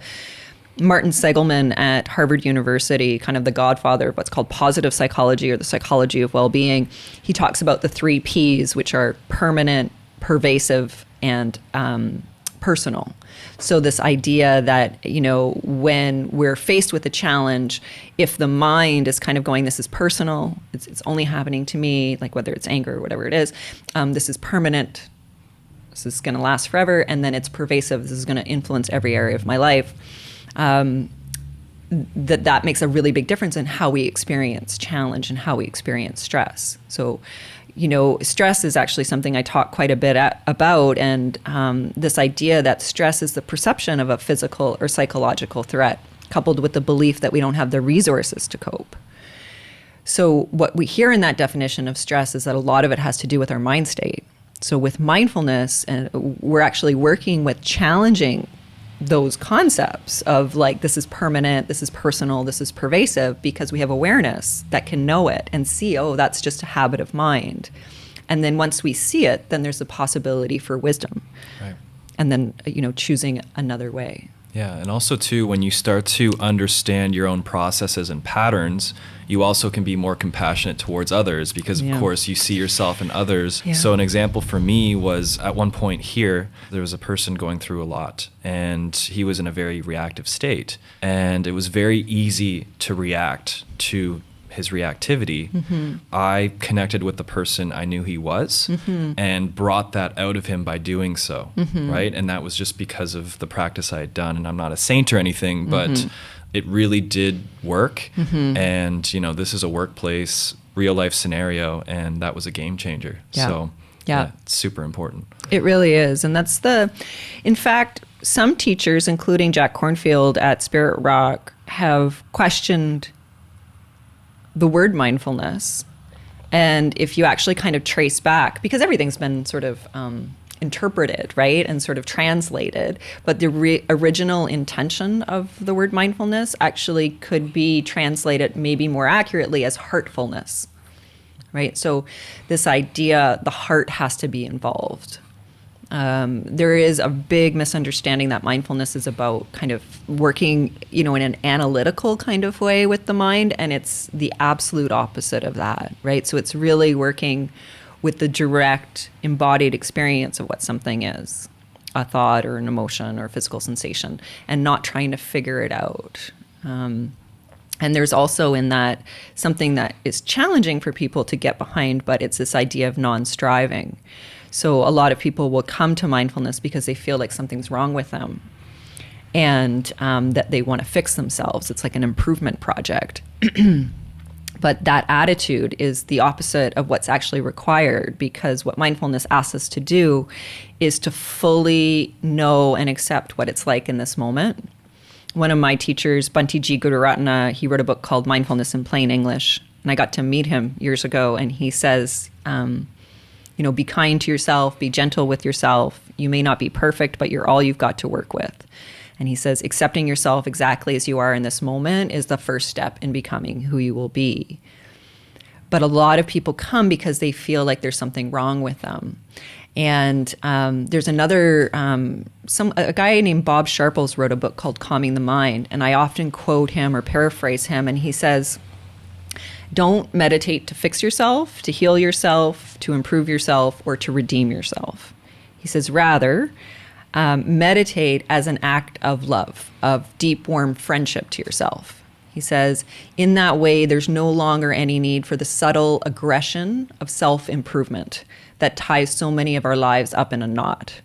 Martin Seligman at Harvard University, kind of the godfather of what's called positive psychology or the psychology of well-being. He talks about the 3 Ps, which are permanent, pervasive, and personal. So this idea that, when we're faced with a challenge, if the mind is kind of going, this is personal, it's only happening to me, like whether it's anger or whatever it is, this is permanent, this is going to last forever, and then it's pervasive, this is going to influence every area of my life, that makes a really big difference in how we experience challenge and how we experience stress. So stress is actually something I talk quite a bit about, and this idea that stress is the perception of a physical or psychological threat, coupled with the belief that we don't have the resources to cope. So what we hear in that definition of stress is that a lot of it has to do with our mind state. So with mindfulness, and we're actually working with challenging those concepts of like, this is permanent, this is personal, this is pervasive, because we have awareness that can know it and see, oh, that's just a habit of mind. And then once we see it, then there's a possibility for wisdom. Right. And then, choosing another way. Yeah, and also too, when you start to understand your own processes and patterns, you also can be more compassionate towards others because, of course, you see yourself in others. Yeah. So an example for me was at one point here, there was a person going through a lot, and he was in a very reactive state. And it was very easy to react to his reactivity. I connected with the person I knew he was and brought that out of him by doing so, right? And that was just because of the practice I had done. And I'm not a saint or anything, but it really did work. And, this is a workplace, real life scenario, and that was a game changer. Yeah. So yeah, it's super important. It really is. And that's in fact, some teachers, including Jack Kornfield at Spirit Rock, have questioned the word mindfulness. And if you actually kind of trace back, because everything's been sort of interpreted, right, and sort of translated, but the original intention of the word mindfulness actually could be translated maybe more accurately as heartfulness, right? So this idea, the heart has to be involved. There is a big misunderstanding that mindfulness is about kind of working, in an analytical kind of way with the mind, and it's the absolute opposite of that, right? So it's really working with the direct embodied experience of what something is. a thought or an emotion or physical sensation, and not trying to figure it out. And there's also in that something that is challenging for people to get behind, but it's this idea of non-striving. So a lot of people will come to mindfulness because they feel like something's wrong with them, and that they want to fix themselves. It's like an improvement project. But that attitude is the opposite of what's actually required, because what mindfulness asks us to do is to fully know and accept what it's like in this moment. One of my teachers, Banti Guratna, he wrote a book called Mindfulness in Plain English, and I got to meet him years ago, and he says, be kind to yourself, be gentle with yourself. You may not be perfect, but you're all you've got to work with. And he says, accepting yourself exactly as you are in this moment is the first step in becoming who you will be. But a lot of people come because they feel like there's something wrong with them. And there's another, a guy named Bob Sharples wrote a book called Calming the Mind. And I often quote him or paraphrase him. And he says, don't meditate to fix yourself, to heal yourself, to improve yourself, or to redeem yourself. He says, rather, meditate as an act of love, of deep, warm friendship to yourself. He says, in that way, there's no longer any need for the subtle aggression of self-improvement that ties so many of our lives up in a knot.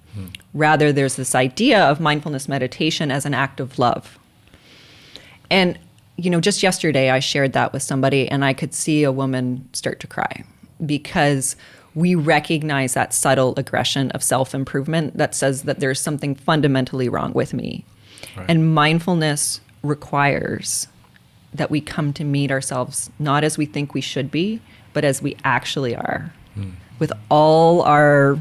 Rather, there's this idea of mindfulness meditation as an act of love. And, just yesterday I shared that with somebody, and I could see a woman start to cry, because we recognize that subtle aggression of self-improvement that says that there's something fundamentally wrong with me. Right. And mindfulness requires that we come to meet ourselves not as we think we should be, but as we actually are, with all our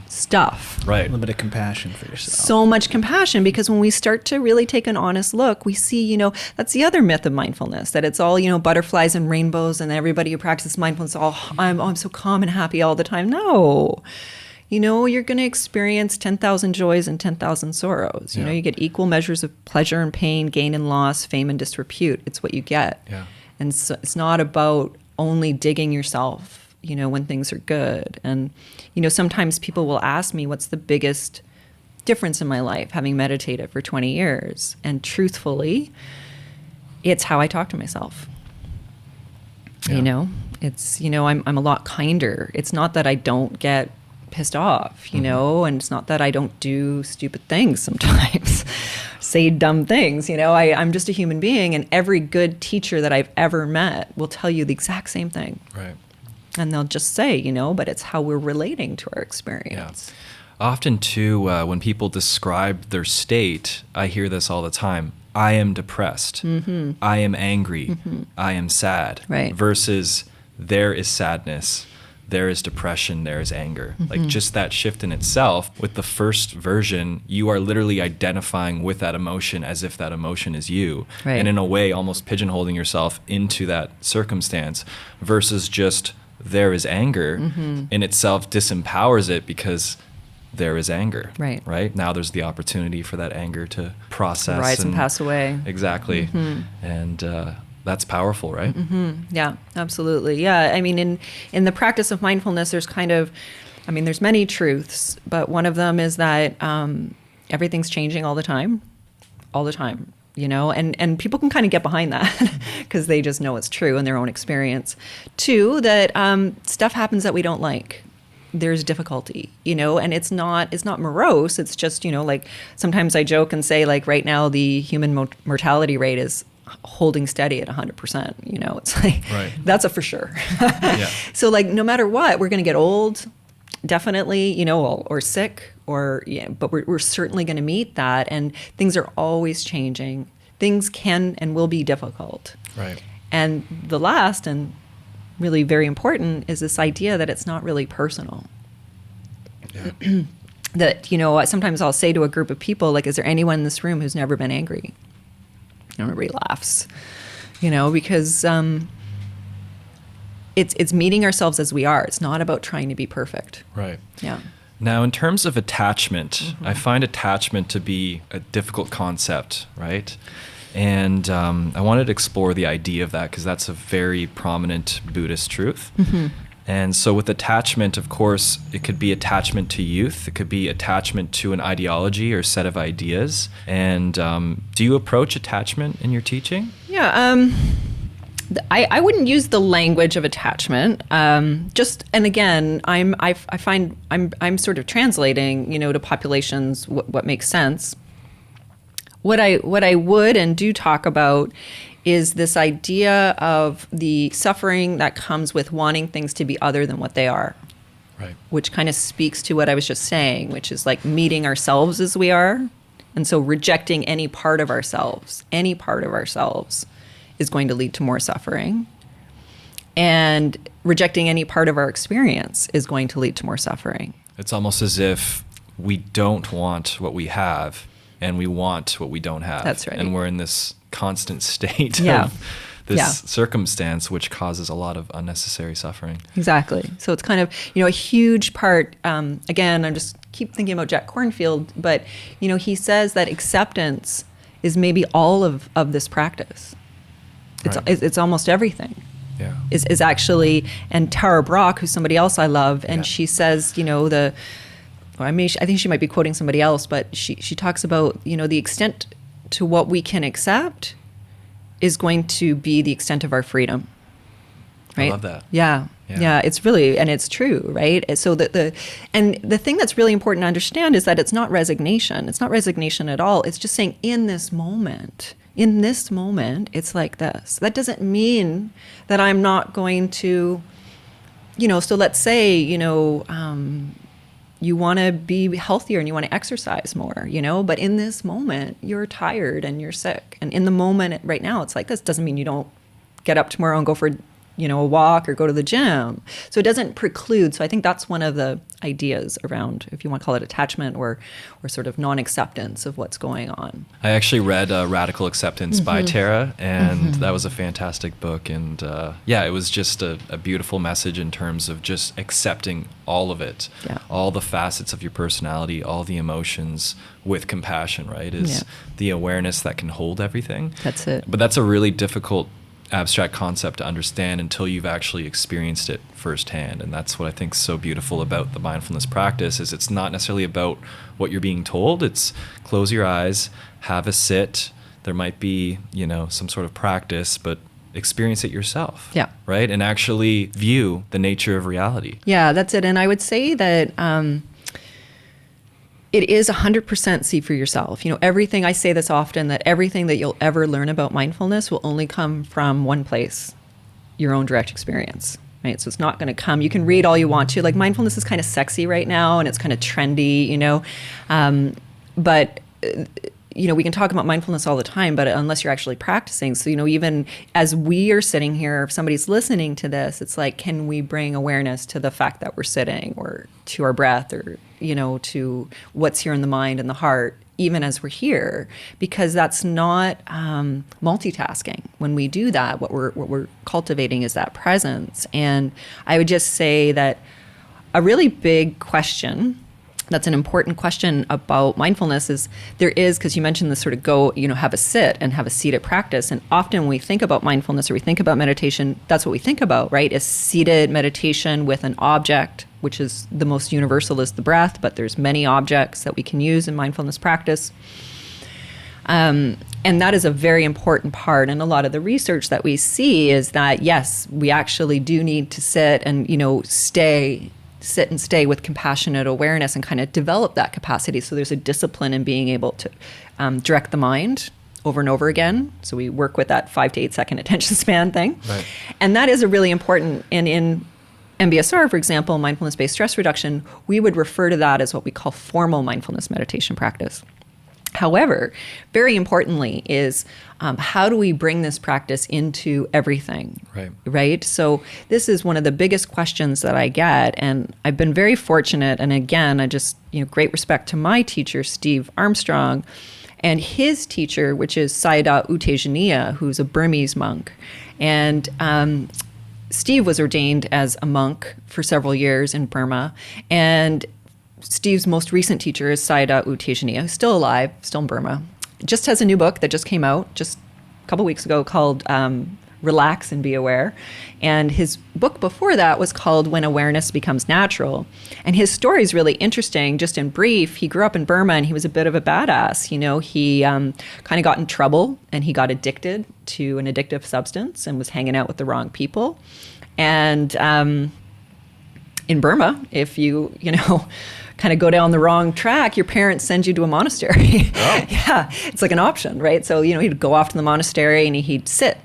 stuff. Right. A little bit of compassion for yourself. So much compassion, because when we start to really take an honest look, we see, that's the other myth of mindfulness, that it's all, butterflies and rainbows, and everybody who practices mindfulness, I'm so calm and happy all the time. No. You're going to experience 10,000 joys and 10,000 sorrows. You get equal measures of pleasure and pain, gain and loss, fame and disrepute. It's what you get. Yeah. And so it's not about only digging yourself, when things are good. And, sometimes people will ask me, what's the biggest difference in my life having meditated for 20 years? And truthfully, it's how I talk to myself. Yeah. It's, I'm a lot kinder. It's not that I don't get pissed off, and it's not that I don't do stupid things sometimes, say dumb things, I'm just a human being, and every good teacher that I've ever met will tell you the exact same thing. Right. And they'll just say, but it's how we're relating to our experience. Yeah. Often too, when people describe their state, I hear this all the time. I am depressed. Mm-hmm. I am angry. Mm-hmm. I am sad. Right. Versus there is sadness. There is depression, there is anger. Mm-hmm. Like just that shift in itself. With the first version, you are literally identifying with that emotion as if that emotion is you. Right. And in a way, almost pigeonholing yourself into that circumstance, versus just there is anger in itself disempowers it, because there is anger. Right. Right? Now there's the opportunity for that anger to process. Rise and pass away. Exactly. Mm-hmm. And that's powerful, right? Mm-hmm. Yeah, absolutely. Yeah, in the practice of mindfulness, there's there's many truths, but one of them is that everything's changing all the time, and people can kind of get behind that because they just know it's true in their own experience. Two, that stuff happens that we don't like. There's difficulty, and it's not morose. It's just, sometimes I joke and say, right now the human mortality rate is holding steady at 100%, it's like, right. That's a for sure. Yeah. So no matter what, we're going to get old, definitely, or sick, but we're certainly going to meet that. And things are always changing. Things can and will be difficult. Right. And the last and really very important is this idea that it's not really personal. Yeah. That, sometimes I'll say to a group of people, is there anyone in this room who's never been angry? And everybody laughs, because it's meeting ourselves as we are. It's not about trying to be perfect. Right. Yeah. Now, in terms of attachment, I find attachment to be a difficult concept, right? And I wanted to explore the idea of that, because that's a very prominent Buddhist truth. Mm-hmm. And so with attachment, of course, it could be attachment to youth. It could be attachment to an ideology or set of ideas. And do you approach attachment in your teaching? Yeah. I wouldn't use the language of attachment. And again, I find I'm sort of translating, to populations what makes sense. What I would and do talk about is this idea of the suffering that comes with wanting things to be other than what they are. Right. Which kind of speaks to what I was just saying, which is like meeting ourselves as we are. And so rejecting any part of ourselves is going to lead to more suffering. And rejecting any part of our experience is going to lead to more suffering. It's almost as if we don't want what we have and we want what we don't have. That's right. And we're in this constant state Yeah. of this circumstance, which causes a lot of unnecessary suffering. Exactly. So it's kind of, a huge part, again, I'm just keep thinking about Jack Kornfield, but, he says that acceptance is maybe all of this practice. It's almost everything. Yeah. Is actually, and Tara Brach, who's somebody else I love, and she says, I think she might be quoting somebody else, but she talks about, the extent to what we can accept is going to be the extent of our freedom. Right? I love that. Yeah. It's really, and it's true, right? So the thing that's really important to understand is that it's not resignation. It's not resignation at all. It's just saying in this moment, it's like this. That doesn't mean that I'm not going to, so let's say, you want to be healthier and you want to exercise more, but in this moment, you're tired and you're sick. And in the moment right now, it's like this. Doesn't mean you don't get up tomorrow and go for, a walk or go to the gym. So it doesn't preclude. So I think that's one of the ideas around, if you want to call it attachment or sort of non-acceptance of what's going on. I actually read Radical Acceptance by Tara, and that was a fantastic book. And it was just a beautiful message in terms of just accepting all of it, all the facets of your personality, all the emotions with compassion, right? Is the awareness that can hold everything. That's it. But that's a really difficult abstract concept to understand until you've actually experienced it firsthand. And that's what I think is so beautiful about the mindfulness practice is it's not necessarily about what you're being told. It's close your eyes, have a sit. There might be, some sort of practice, but experience it yourself. Yeah. Right? And actually view the nature of reality. Yeah, that's it. And I would say that it is 100% see for yourself. Everything, I say this often, that everything that you'll ever learn about mindfulness will only come from one place, your own direct experience, right? So it's not going to come, you can read all you want to, like mindfulness is kind of sexy right now and it's kind of trendy, but we can talk about mindfulness all the time, but unless you're actually practicing. So, even as we are sitting here, if somebody's listening to this, it's like, can we bring awareness to the fact that we're sitting or to our breath or, to what's here in the mind and the heart, even as we're here, because that's not multitasking. When we do that, what we're cultivating is that presence. And I would just say that a really big question that's an important question about mindfulness is because you mentioned this sort of have a sit and have a seated practice. And often when we think about mindfulness or we think about meditation, that's what we think about, right? Is seated meditation with an object, which is the most universal is the breath, but there's many objects that we can use in mindfulness practice. And that is a very important part. And a lot of the research that we see is that, yes, we actually do need to sit and, sit and stay with compassionate awareness and kind of develop that capacity. So there's a discipline in being able to direct the mind over and over again. So we work with that 5 to 8 second attention span thing. Right. And that is a really important, and in MBSR, for example, Mindfulness Based Stress Reduction, we would refer to that as what we call formal mindfulness meditation practice. However, very importantly is how do we bring this practice into everything, right? So this is one of the biggest questions that I get, and I've been very fortunate. And again, I just, great respect to my teacher, Steve Armstrong, and his teacher, which is Sayadaw U Tejaniya, who's a Burmese monk. And Steve was ordained as a monk for several years in Burma, and Steve's most recent teacher is Sayadaw U Tejaniya, who's still alive, still in Burma. Just has a new book that just came out just a couple weeks ago called relax and be aware. And his book before that was called When Awareness Becomes Natural. And his story is really interesting. Just in brief, he grew up in Burma and he was a bit of a badass. You know, he kind of got in trouble and he got addicted to an addictive substance and was hanging out with the wrong people. And in Burma, if you kind of go down the wrong track, your parents send you to a monastery. Oh. Yeah, it's like an option, right? So, he'd go off to the monastery and he'd sit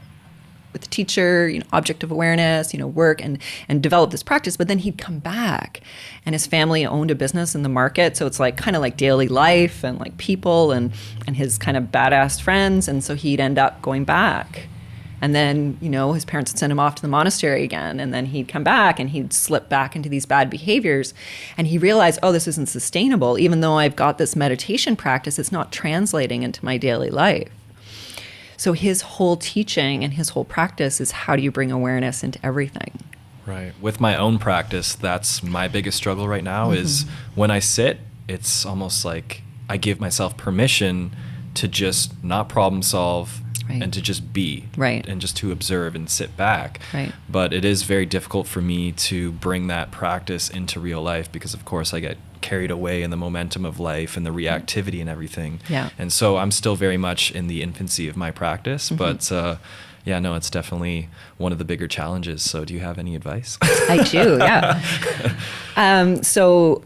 with the teacher, object of awareness, work and develop this practice. But then he'd come back and his family owned a business in the market. So it's like kind of like daily life and like people and his kind of badass friends. And so he'd end up going back. And then, his parents would send him off to the monastery again. And then he'd come back and he'd slip back into these bad behaviors. And he realized, oh, this isn't sustainable. Even though I've got this meditation practice, it's not translating into my daily life. So his whole teaching and his whole practice is how do you bring awareness into everything? Right. With my own practice, that's my biggest struggle right now is when I sit, it's almost like I give myself permission to just not problem solve and to just be and just to observe and sit back. Right. But it is very difficult for me to bring that practice into real life because, of course, I get carried away in the momentum of life and the reactivity and everything. Yeah. And so I'm still very much in the infancy of my practice, but yeah, no, it's definitely one of the bigger challenges. So do you have any advice? I do, yeah. So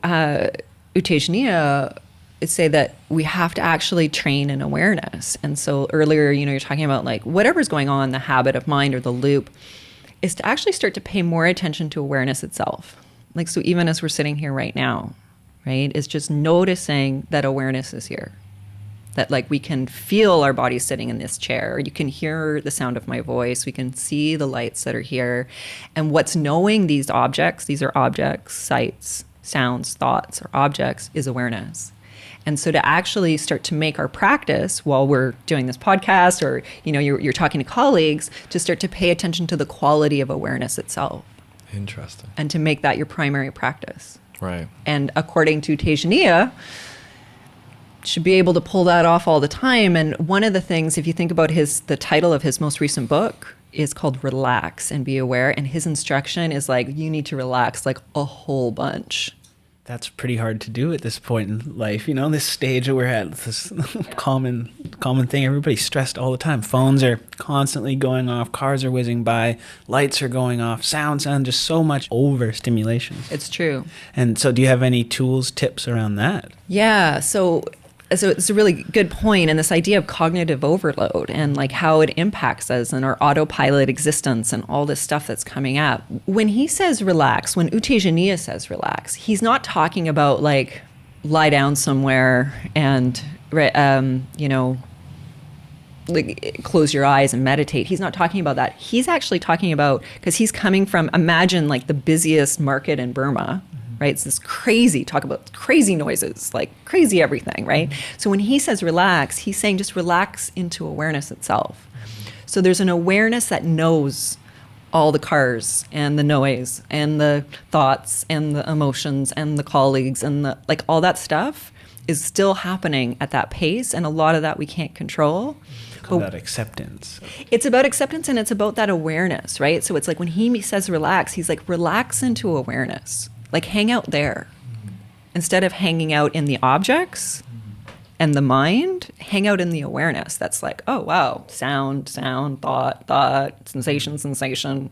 U Tejaniya say that we have to actually train in awareness. And so earlier, you're talking about like whatever's going on, the habit of mind or the loop, is to actually start to pay more attention to awareness itself. Like, so even as we're sitting here right now, right, is just noticing that awareness is here. That like we can feel our body sitting in this chair. You can hear the sound of my voice. We can see the lights that are here. And what's knowing these objects, these are objects, sights, sounds, thoughts, or objects, is awareness. And so to actually start to make our practice while we're doing this podcast or, you're talking to colleagues, to start to pay attention to the quality of awareness itself. Interesting. And to make that your primary practice. Right. And according to Tejaniya, should be able to pull that off all the time. And one of the things, if you think about the title of his most recent book is called Relax and Be Aware. And his instruction is like, you need to relax like a whole bunch. That's pretty hard to do at this point in life. This stage that we're at, this common thing. Everybody's stressed all the time. Phones are constantly going off. Cars are whizzing by. Lights are going off. Sound, just so much overstimulation. It's true. And so do you have any tools, tips around that? Yeah. So it's a really good point. And this idea of cognitive overload and like how it impacts us and our autopilot existence and all this stuff that's coming up. When he says relax, when U Tejaniya says relax, he's not talking about like lie down somewhere and, like close your eyes and meditate. He's not talking about that. He's actually talking about, because he's coming from, imagine like the busiest market in Burma. Right? It's this crazy, talk about crazy noises, like crazy everything, right? So when he says relax, he's saying just relax into awareness itself. So there's an awareness that knows all the cars and the noise and the thoughts and the emotions and the colleagues and the, like all that stuff is still happening at that pace. And a lot of that we can't control. About acceptance. It's about acceptance and it's about that awareness, right? So it's like when he says relax, he's like, relax into awareness. Like hang out there. Instead of hanging out in the objects and the mind, hang out in the awareness. That's like, oh, wow, sound, thought, sensation.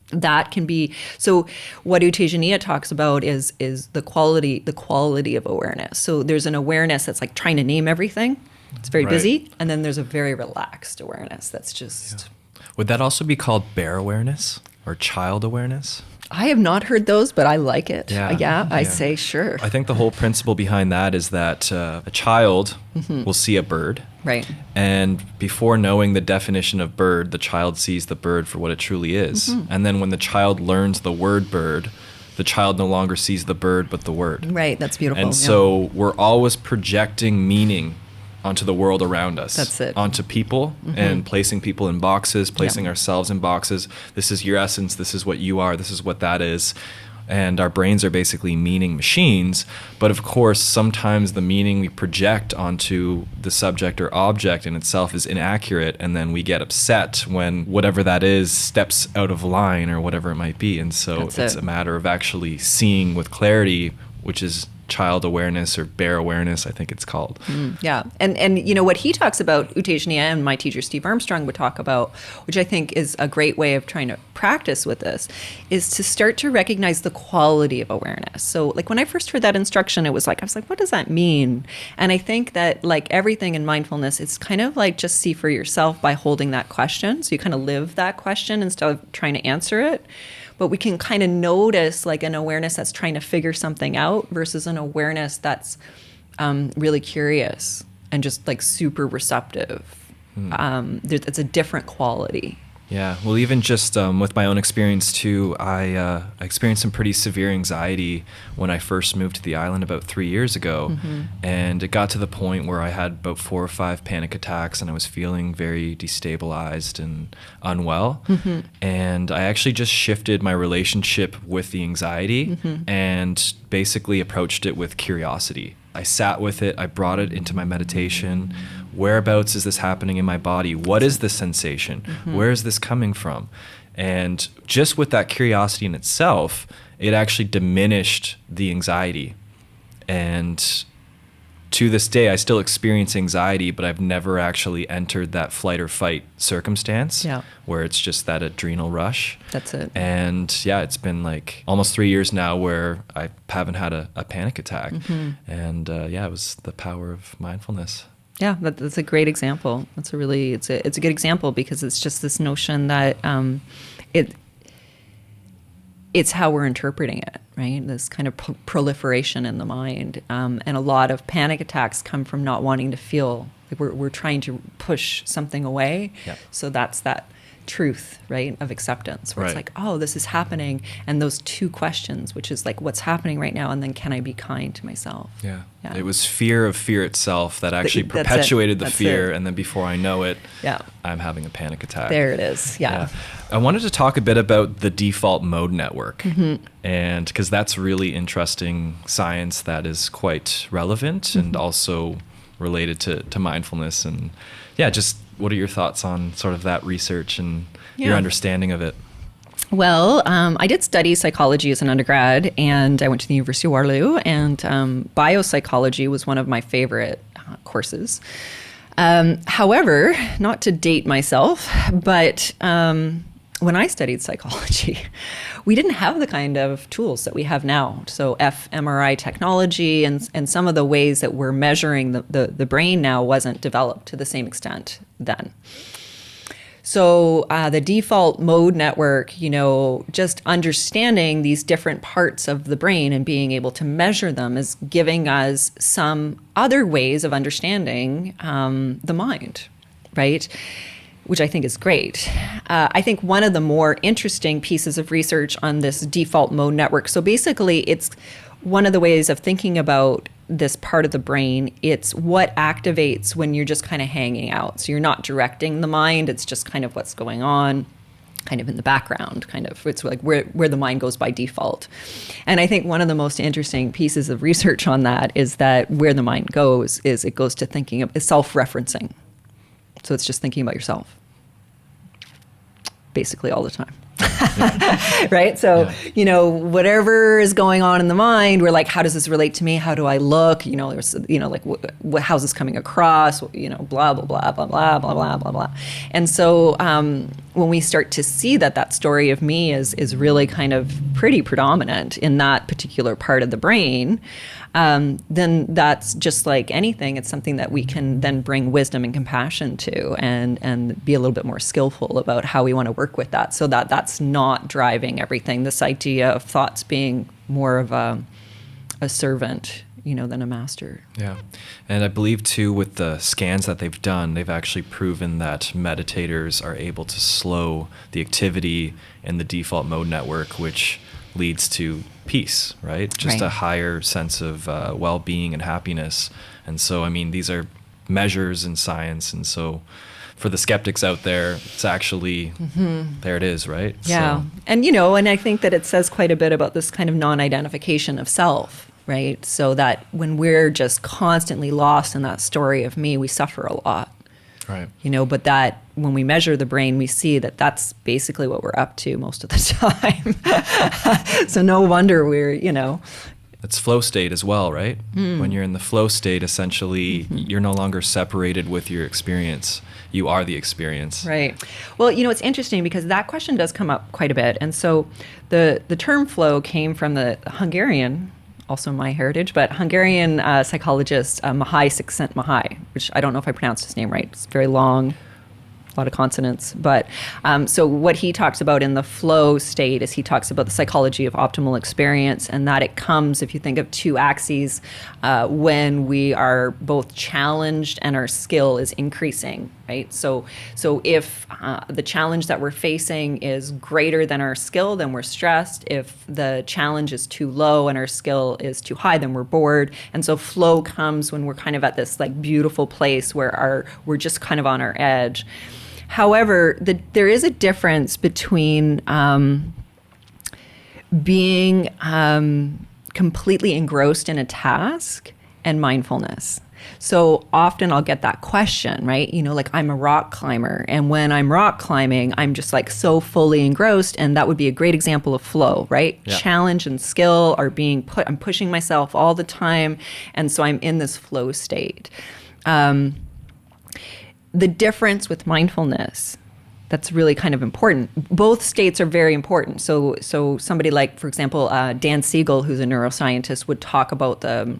That can be, so what U Tejaniya talks about is the quality of awareness. So there's an awareness that's like trying to name everything. It's very busy. And then there's a very relaxed awareness that's just... Yeah. Would that also be called bear awareness or child awareness? I have not heard those, but I like it. Yeah. I say sure. I think the whole principle behind that is that a child will see a bird. Right. And before knowing the definition of bird, the child sees the bird for what it truly is. And then when the child learns the word bird, the child no longer sees the bird, but the word. Right. That's beautiful. And so we're always projecting meaning onto the world around us. That's it. Onto people and placing people in boxes, placing ourselves in boxes. This is your essence. This is what you are. This is what that is. and our brains are basically meaning machines. But of course, sometimes the meaning we project onto the subject or object in itself is inaccurate, and then we get upset when whatever that is steps out of line or whatever it might be. And so it's a matter of actually seeing with clarity, which is child awareness or bear awareness, I think it's called. Yeah. And you know, what he talks about, Utejaniya and my teacher Steve Armstrong would talk about, which I think is a great way of trying to practice with this, is to start to recognize the quality of awareness. So like when I first heard that instruction, I was like, what does that mean? And I think that like everything in mindfulness, it's kind of like just see for yourself by holding that question. So you kind of live that question instead of trying to answer it. But we can kind of notice like an awareness that's trying to figure something out versus an awareness that's really curious and just like super receptive. It's a different quality. Yeah, well, even just with my own experience too, I experienced some pretty severe anxiety when I first moved to the island about 3 years ago. And it got to the point where I had about 4 or 5 panic attacks, and I was feeling very destabilized and unwell. And I actually just shifted my relationship with the anxiety and basically approached it with curiosity. I sat with it, I brought it into my meditation. Whereabouts is this happening in my body? What is the sensation? Where is this coming from? And just with that curiosity in itself, it actually diminished the anxiety. And to this day, I still experience anxiety, but I've never actually entered that flight or fight circumstance where it's just that adrenal rush. That's it. And yeah, it's been like almost 3 years now where I haven't had a panic attack. And yeah, it was the power of mindfulness. Yeah, that's a great example. It's a good example because it's just this notion that it's how we're interpreting it, right? This kind of proliferation in the mind, and a lot of panic attacks come from not wanting to feel like we're trying to push something away. So that's that truth, right, of acceptance, where it's like, oh, this is happening, and those two questions, which is like, what's happening right now, and then can I be kind to myself? Yeah. It was fear of fear itself that actually perpetuated the fear, and then before I know it, I'm having a panic attack. There it is. Yeah. I wanted to talk a bit about the default mode network, and because that's really interesting science that is quite relevant and also related to mindfulness. And just what are your thoughts on sort of that research and your understanding of it? Well, I did study psychology as an undergrad, and I went to the University of Waterloo, and biopsychology was one of my favorite courses. However, not to date myself, but when I studied psychology, we didn't have the kind of tools that we have now. So fMRI technology and some of the ways that we're measuring the brain now wasn't developed to the same extent then. So the default mode network, just understanding these different parts of the brain and being able to measure them is giving us some other ways of understanding the mind, right? Which I think is great. I think one of the more interesting pieces of research on this default mode network, so basically it's one of the ways of thinking about this part of the brain, it's what activates when you're just kind of hanging out. So you're not directing the mind, it's just kind of what's going on, kind of in the background, kind of. It's like where the mind goes by default. And I think one of the most interesting pieces of research on that is that where the mind goes is it goes to thinking of self-referencing. So it's just thinking about yourself, basically all the time. Right? So, whatever is going on in the mind, we're like, how does this relate to me? How do I look? How's this coming across? Blah, blah, blah, blah, blah, blah, blah, blah, blah. And so when we start to see that story of me is really kind of pretty predominant in that particular part of the brain, then that's just like anything. It's something that we can then bring wisdom and compassion to and be a little bit more skillful about how we want to work with that so that that's not driving everything. This idea of thoughts being more of a servant, than a master. Yeah. And I believe too with the scans that they've done, they've actually proven that meditators are able to slow the activity in the default mode network, which leads to peace, right? Just a higher sense of well-being and happiness. And so, these are measures in science. And so for the skeptics out there, it's actually, there it is, right? Yeah. So, And, and I think that it says quite a bit about this kind of non-identification of self, right? So that when we're just constantly lost in that story of me, we suffer a lot. right. But that when we measure the brain, we see that that's basically what we're up to most of the time. So no wonder we're, It's flow state as well, right? When you're in the flow state, essentially, you're no longer separated with your experience. You are the experience. Right. Well, it's interesting because that question does come up quite a bit. And so the term flow came from the Hungarian, also my heritage, but Hungarian psychologist Mihaly Csikszentmihalyi, which I don't know if I pronounced his name right. It's very long, a lot of consonants. But so what he talks about in the flow state is he talks about the psychology of optimal experience, and that it comes, if you think of two axes, when we are both challenged and our skill is increasing, right? So if the challenge that we're facing is greater than our skill, then we're stressed. If the challenge is too low and our skill is too high, then we're bored. And so flow comes when we're kind of at this like beautiful place where we're just kind of on our edge. However, there is a difference between being completely engrossed in a task and mindfulness. So often I'll get that question, right? Like I'm a rock climber, and when I'm rock climbing, I'm just like so fully engrossed, and that would be a great example of flow, right? Yeah. Challenge and skill are I'm pushing myself all the time, and so I'm in this flow state. The difference with mindfulness, that's really kind of important. Both states are very important. So somebody like, for example, Dan Siegel, who's a neuroscientist, would talk about the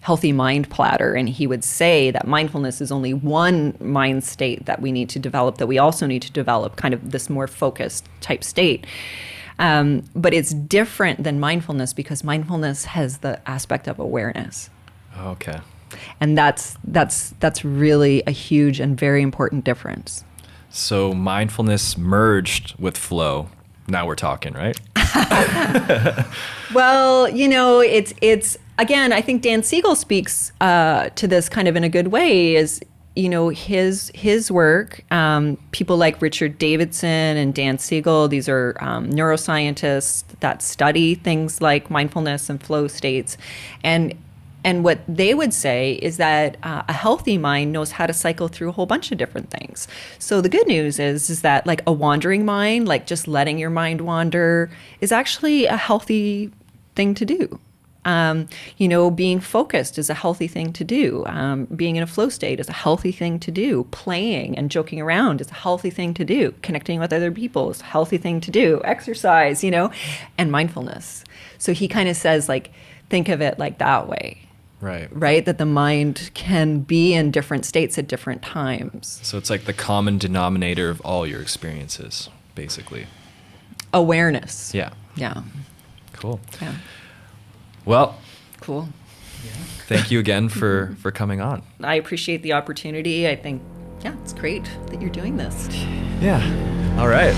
healthy mind platter, and he would say that mindfulness is only one mind state that we need to develop, that we also need to develop kind of this more focused type state. But it's different than mindfulness because mindfulness has the aspect of awareness. Okay. And that's really a huge and very important difference. So mindfulness merged with flow. Now we're talking, right? Well, it's again, I think Dan Siegel speaks to this kind of in a good way. Is his work. People like Richard Davidson and Dan Siegel. These are neuroscientists that study things like mindfulness and flow states, and what they would say is that a healthy mind knows how to cycle through a whole bunch of different things. So the good news is that like a wandering mind, like just letting your mind wander, is actually a healthy thing to do. Being focused is a healthy thing to do. Being in a flow state is a healthy thing to do. Playing and joking around is a healthy thing to do. Connecting with other people is a healthy thing to do. Exercise, and mindfulness. So he kind of says, like, think of it like that way. Right? That the mind can be in different states at different times. So it's like the common denominator of all your experiences, basically. Awareness. Yeah. Yeah. Cool. Yeah. Well, Cool. thank you again for coming on. I appreciate the opportunity. I think, it's great that you're doing this. Yeah. All right.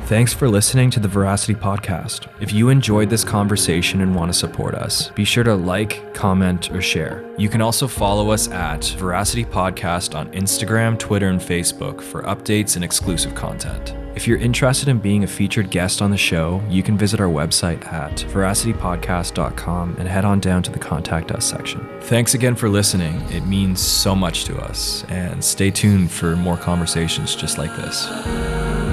Thanks for listening to the Veracity podcast. If you enjoyed this conversation and want to support us, be sure to like, comment, or share. You can also follow us at Veracity Podcast on Instagram, Twitter, and Facebook for updates and exclusive content. If you're interested in being a featured guest on the show, you can visit our website at veracitypodcast.com and head on down to the Contact Us section. Thanks again for listening. It means so much to us, and stay tuned for more conversations just like this.